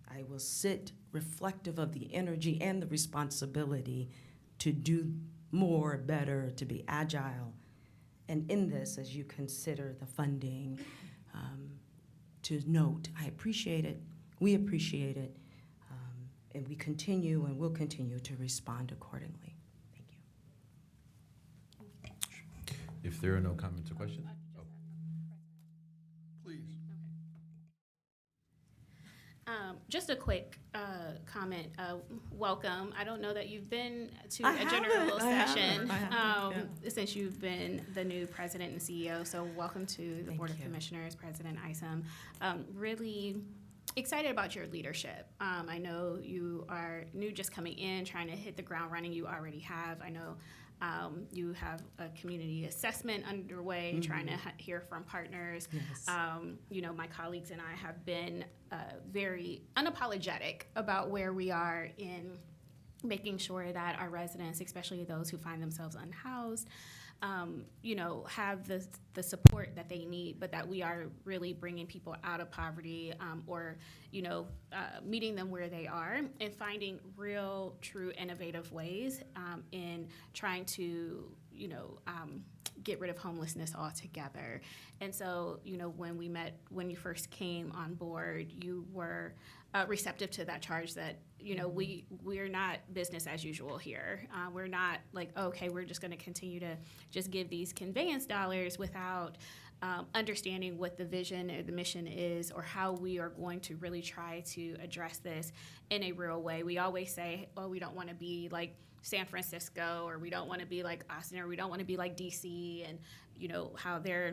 I will sit reflective of the energy and the responsibility to do more, better, to be agile. And in this, as you consider the funding, to note, I appreciate it, we appreciate it, and we continue and will continue to respond accordingly. Thank you. If there are no comments or questions? Please. Just a quick comment. Welcome. I don't know that you've been to I a haven't. general I haven't. session I haven't, since you've been the new president and CEO. So welcome to the Thank Board of you. Commissioners, President Isom. Really excited about your leadership. I know you are new, just coming in, trying to hit the ground running. You already have. I know you have a community assessment underway, trying to hear from partners. Yes. You know, my colleagues and I have been very unapologetic about where we are in making sure that our residents, especially those who find themselves unhoused, you know, have the support that they need, but that we are really bringing people out of poverty, or, you know, meeting them where they are and finding real, true, innovative ways in trying to, you know, get rid of homelessness altogether. And so, you know, when you first came on board, you were receptive to that charge that, you know, we're not business as usual here. We're not like, okay, we're just going to continue to just give these conveyance dollars without understanding what the vision or the mission is, or how we are going to really try to address this in a real way. We always say, oh, we don't want to be like San Francisco, or we don't want to be like Austin, or we don't want to be like DC, and you know how they're,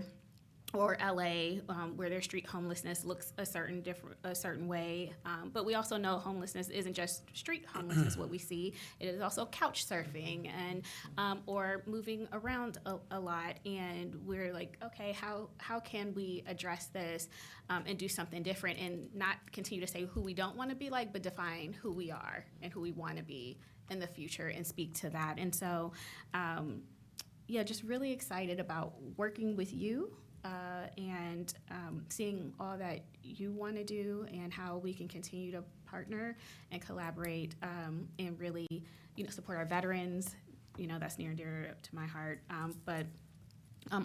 or LA, where their street homelessness looks a certain way. But we also know homelessness isn't just street homelessness. What we see, it is also couch surfing and or moving around a lot. And we're like, okay, how can we address this and do something different, and not continue to say who we don't want to be like, but define who we are and who we want to be in the future and speak to that. And so, yeah, just really excited about working with you. And seeing all that you want to do and how we can continue to partner and collaborate and really, you know, support our veterans. You know, that's near and dear to my heart. But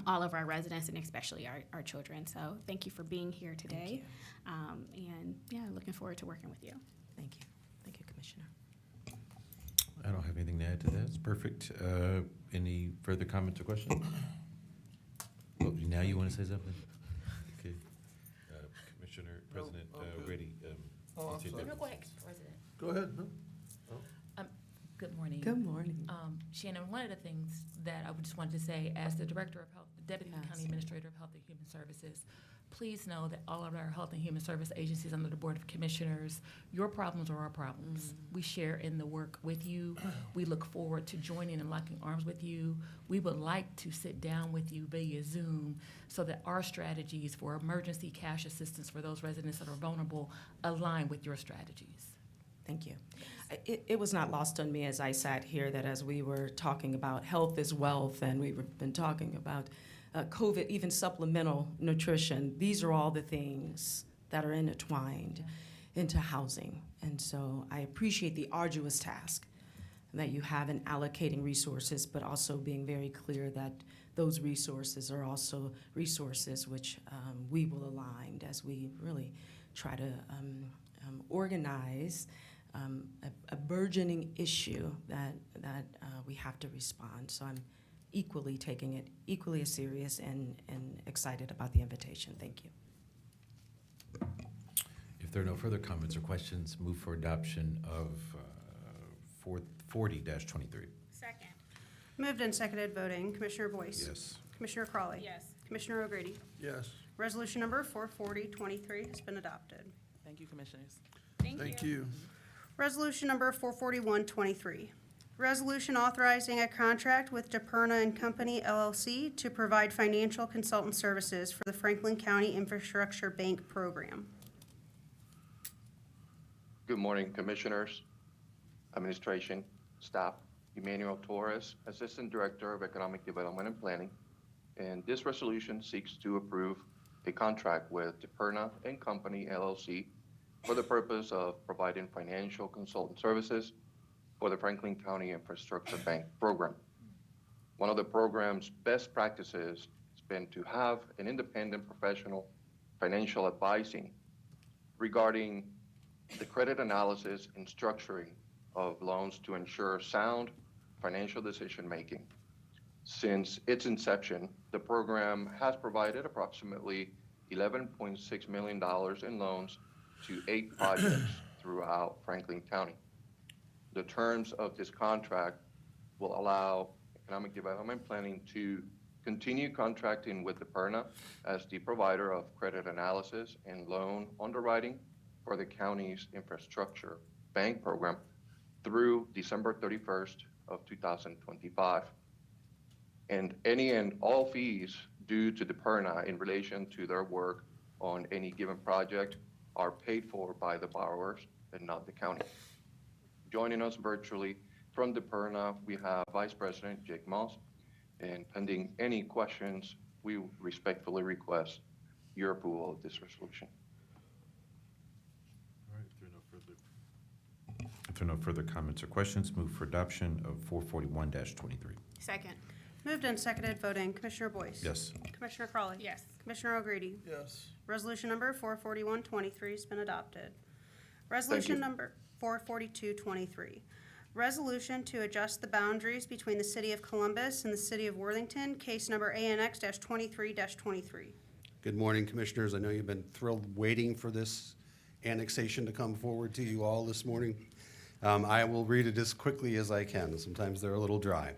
all of our residents, and especially our children. So thank you for being here today. And yeah, looking forward to working with you. Thank you. Thank you, Commissioner. I don't have anything to add to that. It's perfect. Any further comments or questions? Oh, now you want to say something? Okay. Commissioner, President Reddy. I'm sorry. No, go ahead, President. Go ahead. No? Good morning. Good morning. Shannon, one of the things that I just wanted to say, as the Director of Health, Deputy County Administrator of Health and Human Services, please know that all of our health and human service agencies under the Board of Commissioners, your problems are our problems. We share in the work with you. We look forward to joining and locking arms with you. We would like to sit down with you via Zoom so that our strategies for emergency cash assistance for those residents that are vulnerable align with your strategies. Thank you. It was not lost on me as I sat here that as we were talking about health is wealth, and we've been talking about COVID, even supplemental nutrition, these are all the things that are intertwined into housing. And so I appreciate the arduous task that you have in allocating resources, but also being very clear that those resources are also resources which we will align as we really try to organize a burgeoning issue that we have to respond. So I'm equally taking it equally as serious and excited about the invitation. Thank you. If there are no further comments or questions, move for adoption of 40-23. Second. Moved and seconded voting. Commissioner Boyce? Yes. Commissioner Crawley? Yes. Commissioner O'Grady? Yes. Resolution number 44023 has been adopted. Thank you, Commissioners. Thank you. Resolution number 44123. Resolution authorizing a contract with DePerna and Company LLC to provide financial consultant services for the Franklin County Infrastructure Bank Program. Good morning, Commissioners, Administration, Staff. Emmanuel Torres, Assistant Director of Economic Development and Planning. And this resolution seeks to approve a contract with DePerna and Company LLC for the purpose of providing financial consultant services for the Franklin County Infrastructure Bank program. One of the program's best practices has been to have an independent professional financial advising regarding the credit analysis and structuring of loans to ensure sound financial decision-making. Since its inception, the program has provided approximately $11.6 million in loans to 8 projects throughout Franklin County. The terms of this contract will allow Economic Development Planning to continue contracting with DePerna as the provider of credit analysis and loan underwriting for the county's infrastructure bank program through December 31st of 2025. And any and all fees due to DePerna in relation to their work on any given project are paid for by the borrowers and not the county. Joining us virtually from DePerna, we have Vice President Jake Moss, and pending any questions, we respectfully request your approval of this resolution. All right, if there are no further comments or questions, move for adoption of 441-23. Second. Moved and seconded, voting. Commissioner Boyce? Yes. Commissioner Crawley? Yes. Commissioner O'Grady? Yes. Resolution number 44123 has been adopted. Resolution number 44223. Resolution to adjust the boundaries between the City of Columbus and the City of Worthington, case number ANX-23-23. Good morning, Commissioners. I know you've been thrilled waiting for this annexation to come forward to you all this morning. I will read it as quickly as I can. Sometimes they're a little dry.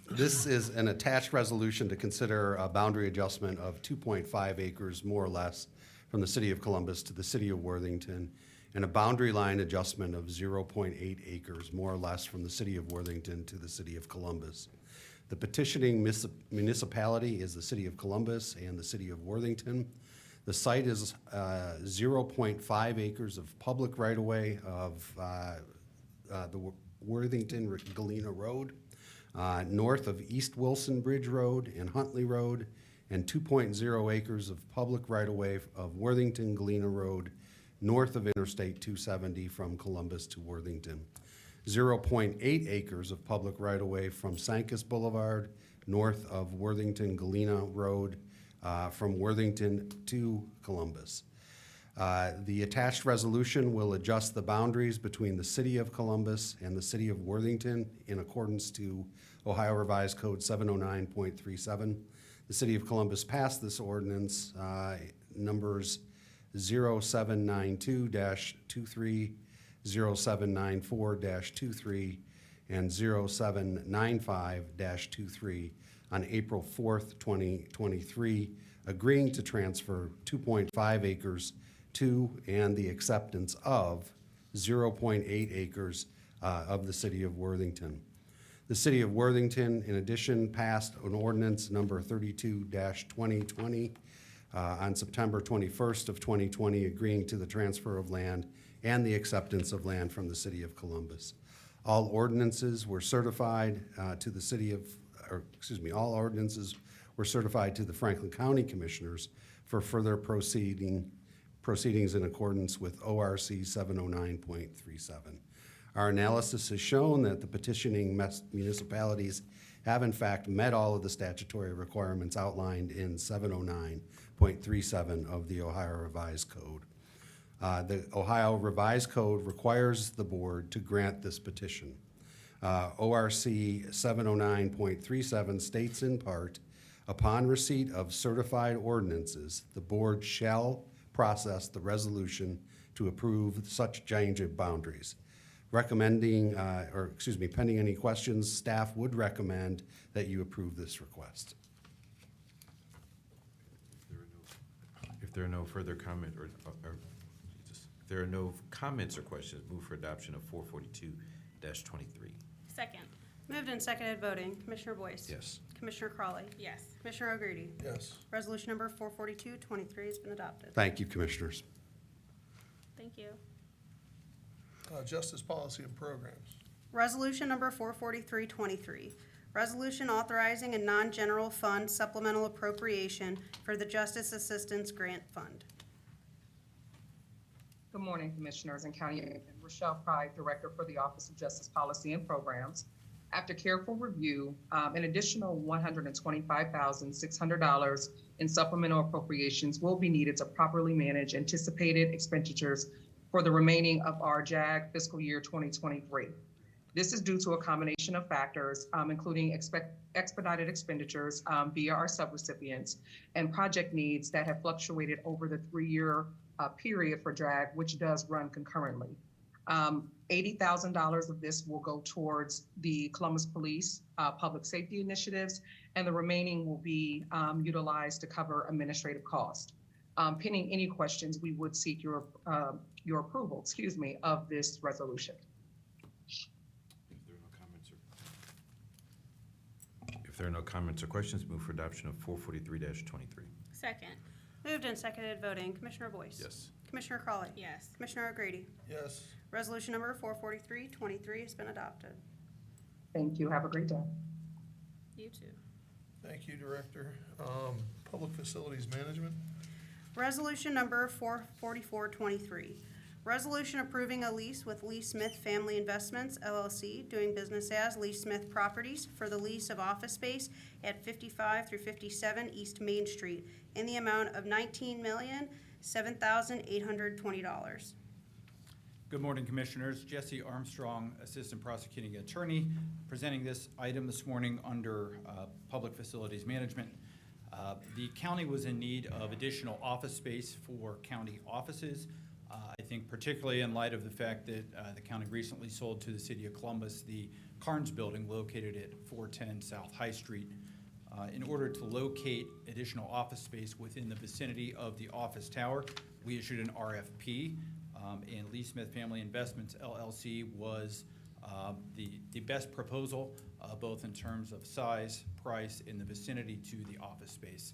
This is an attached resolution to consider a boundary adjustment of 2.5 acres, more or less, from the City of Columbus to the City of Worthington, and a boundary line adjustment of 0.8 acres, more or less, from the City of Worthington to the City of Columbus. The petitioning municipality is the City of Columbus and the City of Worthington. The site is 0.5 acres of public right-of-way of the Worthington-Galena Road, north of East Wilson Bridge Road and Huntley Road, and 2.0 acres of public right-of-way of Worthington-Galena Road, north of Interstate 270 from Columbus to Worthington. 0.8 acres of public right-of-way from Sancus Boulevard, north of Worthington-Galena Road, from Worthington to Columbus. The attached resolution will adjust the boundaries between the City of Columbus and the City of Worthington in accordance to Ohio Revised Code 709.37. The City of Columbus passed this ordinance, numbers 0792-23, 0794-23, and 0795-23 on April 4th, 2023, agreeing to transfer 2.5 acres to and the acceptance of 0.8 acres of the City of Worthington. The City of Worthington, in addition, passed an ordinance number 32-2020 on September 21st of 2020, agreeing to the transfer of land and the acceptance of land from the City of Columbus. All ordinances were certified to the all ordinances were certified to the Franklin County Commissioners for further proceedings in accordance with ORC 709.37. Our analysis has shown that the petitioning municipalities have in fact met all of the statutory requirements outlined in 709.37 of the Ohio Revised Code. The Ohio Revised Code requires the board to grant this petition. ORC 709.37 states in part, upon receipt of certified ordinances, the board shall process the resolution to approve such change of boundaries. Pending any questions, staff would recommend that you approve this request. If there are no further comment if there are no comments or questions, move for adoption of 442-23. Second. Moved and seconded, voting. Commissioner Boyce? Yes. Commissioner Crawley? Yes. Commissioner O'Grady? Yes. Resolution number 44223 has been adopted. Thank you, Commissioners. Thank you. Justice Policy and Programs. Resolution number 44323. Resolution authorizing a non-general fund supplemental appropriation for the Justice Assistance Grant Fund. Good morning, Commissioners and County Administrator. Rochelle Pride, Director for the Office of Justice Policy and Programs. After careful review, an additional $125,600 in supplemental appropriations will be needed to properly manage anticipated expenditures for the remaining of our JAG fiscal year 2023. This is due to a combination of factors, including expedited expenditures via our subrecipients and project needs that have fluctuated over the 3-year period for JAG, which does run concurrently. $80,000 of this will go towards the Columbus Police public safety initiatives, and the remaining will be utilized to cover administrative costs. Pending any questions, we would seek your approval, of this resolution. If there are no comments or questions, move for adoption of 443-23. Second. Moved and seconded voting. Commissioner Boyce? Yes. Commissioner Crawley? Yes. Commissioner O'Grady? Yes. Resolution number 443-23 has been adopted. Thank you. Have a great day. You too. Thank you, Director. Public Facilities Management. Resolution number 444-23. Resolution approving a lease with Lee Smith Family Investments, LLC, doing business as Lee Smith Properties for the lease of office space at 55 through 57 East Main Street in the amount of $19,007,820. Good morning, Commissioners. Jesse Armstrong, Assistant Prosecuting Attorney, presenting this item this morning under Public Facilities Management. The county was in need of additional office space for county offices. I think particularly in light of the fact that the county recently sold to the City of Columbus the Carnes Building located at 410 South High Street. In order to locate additional office space within the vicinity of the office tower, we issued an RFP, and Lee Smith Family Investments, LLC was the best proposal, both in terms of size, price, and the vicinity to the office space.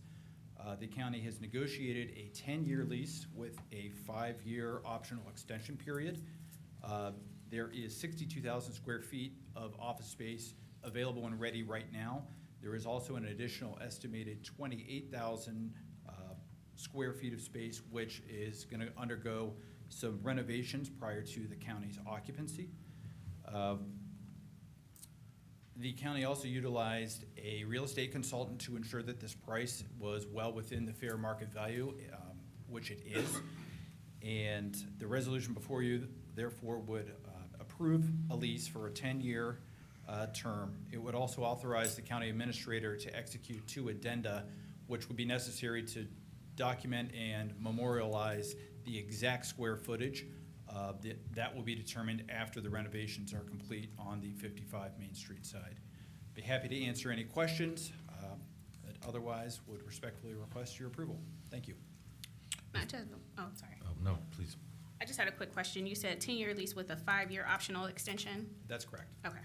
The county has negotiated a 10-year lease with a 5-year optional extension period. There is 62,000 square feet of office space available and ready right now. There is also an additional estimated 28,000 square feet of space, which is going to undergo some renovations prior to the county's occupancy. The county also utilized a real estate consultant to ensure that this price was well within the fair market value, which it is. And the resolution before you, therefore, would approve a lease for a 10-year term. It would also authorize the county administrator to execute 2 addenda, which would be necessary to document and memorialize the exact square footage. That will be determined after the renovations are complete on the 55 Main Street side. Be happy to answer any questions, but otherwise would respectfully request your approval. Thank you. Sorry. Oh, no, please. I just had a quick question. You said 10-year lease with a 5-year optional extension? That's correct. Okay.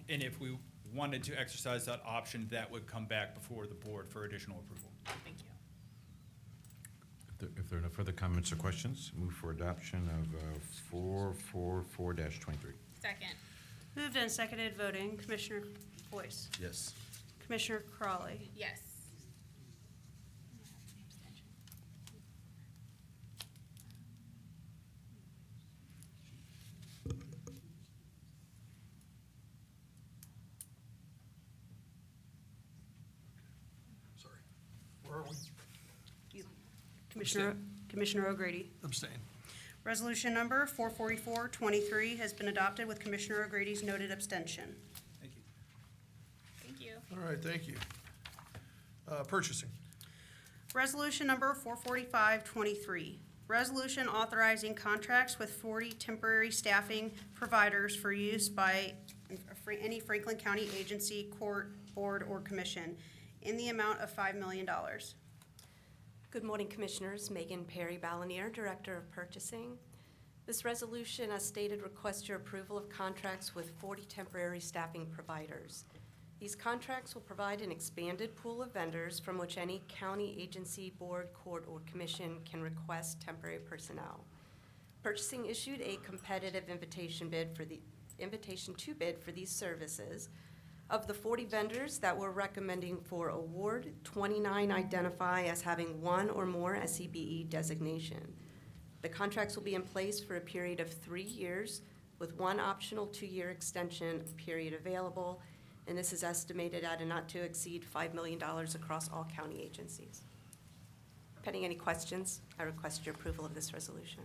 And if we wanted to exercise that option, that would come back before the board for additional approval. Thank you. If there are no further comments or questions, move for adoption of 444-23. Second. Moved and seconded voting. Commissioner Boyce? Yes. Commissioner Crawley? Yes. Sorry. Where are we? Commissioner O'Grady? Abstain. Resolution number 444-23 has been adopted with Commissioner O'Grady's noted abstention. Thank you. Thank you. All right, thank you. Purchasing. Resolution number 445-23. Resolution authorizing contracts with 40 temporary staffing providers for use by any Franklin County agency, court, board, or commission in the amount of $5 million. Good morning, Commissioners. Megan Perry Balanier, Director of Purchasing. This resolution, as stated, requests your approval of contracts with 40 temporary staffing providers. These contracts will provide an expanded pool of vendors from which any county agency, board, court, or commission can request temporary personnel. Purchasing issued a competitive invitation to bid for these services. Of the 40 vendors that we're recommending for award, 29 identify as having one or more SCBE designation. The contracts will be in place for a period of 3 years with one optional 2-year extension period available, and this is estimated at a not to exceed $5 million across all county agencies. Pending any questions, I request your approval of this resolution.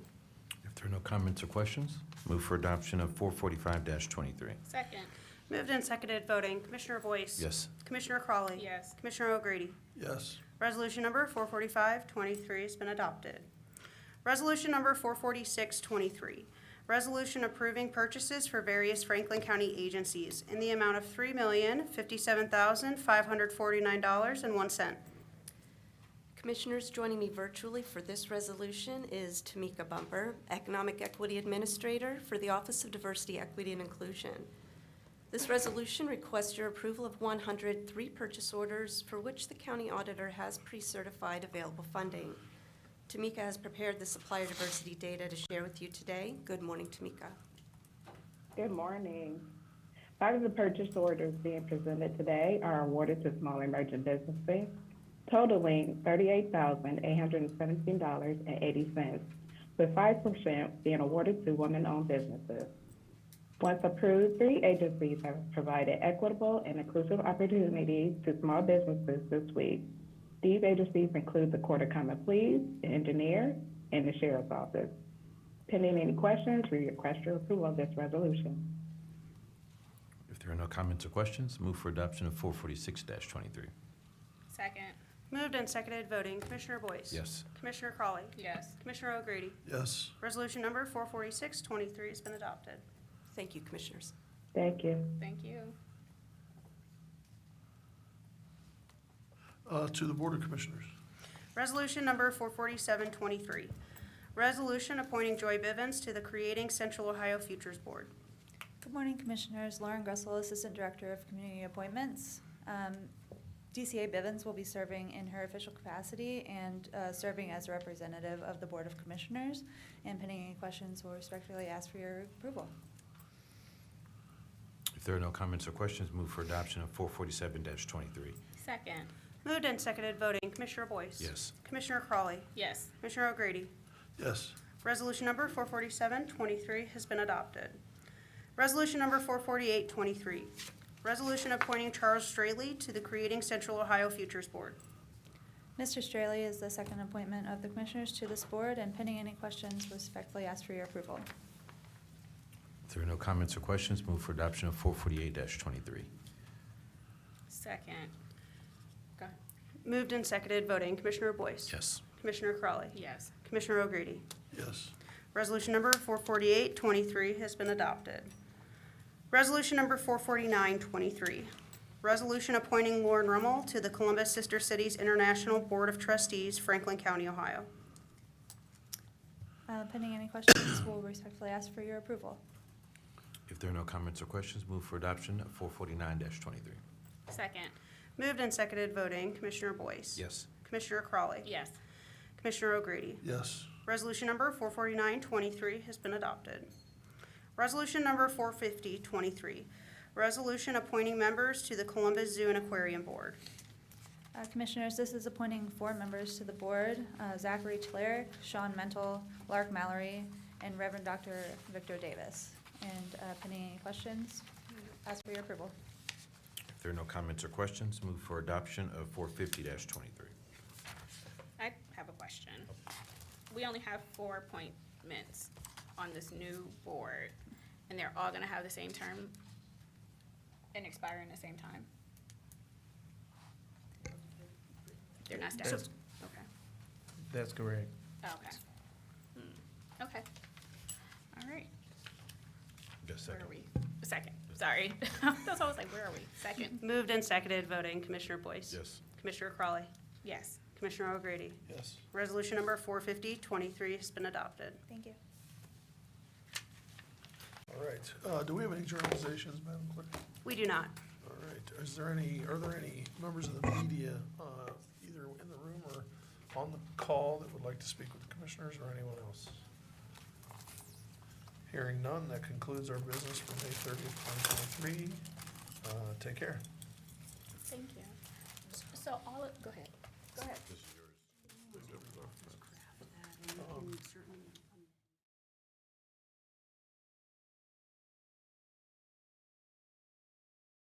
If there are no comments or questions, move for adoption of 445-23. Second. Moved and seconded voting. Commissioner Boyce? Yes. Commissioner Crawley? Yes. Commissioner O'Grady? Yes. Resolution number 445-23 has been adopted. Resolution number 446-23, resolution approving purchases for various Franklin County agencies in the amount of $3,057,549.01. Commissioners, joining me virtually for this resolution is Tamika Bumper, Economic Equity Administrator for the Office of Diversity, Equity, and Inclusion. This resolution requests your approval of 103 purchase orders for which the county auditor has pre-certified available funding. Tamika has prepared the supplier diversity data to share with you today. Good morning, Tamika. Good morning. 5 of the purchase orders being presented today are awarded to small emerging businesses, totaling $38,817.80, with 5% being awarded to women-owned businesses. Once approved, 3 agencies have provided equitable and inclusive opportunities to small businesses this week. These agencies include the Court of Common Pleas, the engineer, and the Sheriff's Office. Pending any questions, we request your approval of this resolution. If there are no comments or questions, move for adoption of 446-23. Second. Moved and seconded voting. Commissioner Boyce? Yes. Commissioner Crawley? Yes. Commissioner O'Grady? Yes. Resolution number 446-23 has been adopted. Thank you, Commissioners. Thank you. Thank you. To the Board of Commissioners. Resolution number 447-23, resolution appointing Joy Bivens to the Creating Central Ohio Futures Board. Good morning, Commissioners. Lauren Gressel, Assistant Director of Community Appointments. DCA Bivens will be serving in her official capacity and serving as a representative of the Board of Commissioners. And pending any questions, we'll respectfully ask for your approval. If there are no comments or questions, move for adoption of 447-23. Second. Moved and seconded voting. Commissioner Boyce? Yes. Commissioner Crawley? Yes. Commissioner O'Grady? Yes. Resolution number 447-23 has been adopted. Resolution number 448-23, resolution appointing Charles Straley to the Creating Central Ohio Futures Board. Mr. Straley is the second appointment of the Commissioners to this board, and pending any questions, respectfully ask for your approval. If there are no comments or questions, move for adoption of 448-23. Second. Go ahead. Moved and seconded voting. Commissioner Boyce? Yes. Commissioner Crawley? Yes. Commissioner O'Grady? Yes. Resolution number 448-23 has been adopted. Resolution number 449-23, resolution appointing Lauren Rummel to the Columbus Sister Cities International Board of Trustees, Franklin County, Ohio. Pending any questions, we'll respectfully ask for your approval. If there are no comments or questions, move for adoption of 449-23. Second. Moved and seconded voting. Commissioner Boyce? Yes. Commissioner Crawley? Yes. Commissioner O'Grady? Yes. Resolution number 449-23 has been adopted. Resolution number 450-23, resolution appointing members to the Columbus Zoo and Aquarium Board. Commissioners, this is appointing 4 members to the board, Zachary Cleric, Sean Mental, Lark Mallory, and Reverend Dr. Victor Davis. And pending any questions, ask for your approval. If there are no comments or questions, move for adoption of 450-23. I have a question. We only have 4 appointments on this new board, and they're all gonna have the same term and expire in the same time? They're not staggered? Okay. That's correct. Okay. Okay. All right. Just Where second. are we? Second, sorry. That's why I was like, where are we? Second? Moved and seconded voting. Commissioner Boyce? Yes. Commissioner Crawley? Yes. Commissioner O'Grady? Yes. Resolution number 450-23 has been adopted. Thank you. All right. Do we have any journalizations, Madam Clerk? We do not. All right. Are there any members of the media, either in the room or on the call, that would like to speak with the commissioners or anyone else? Hearing none, that concludes our business for May 30th, 2023. Take care. Thank you. So all of, go ahead.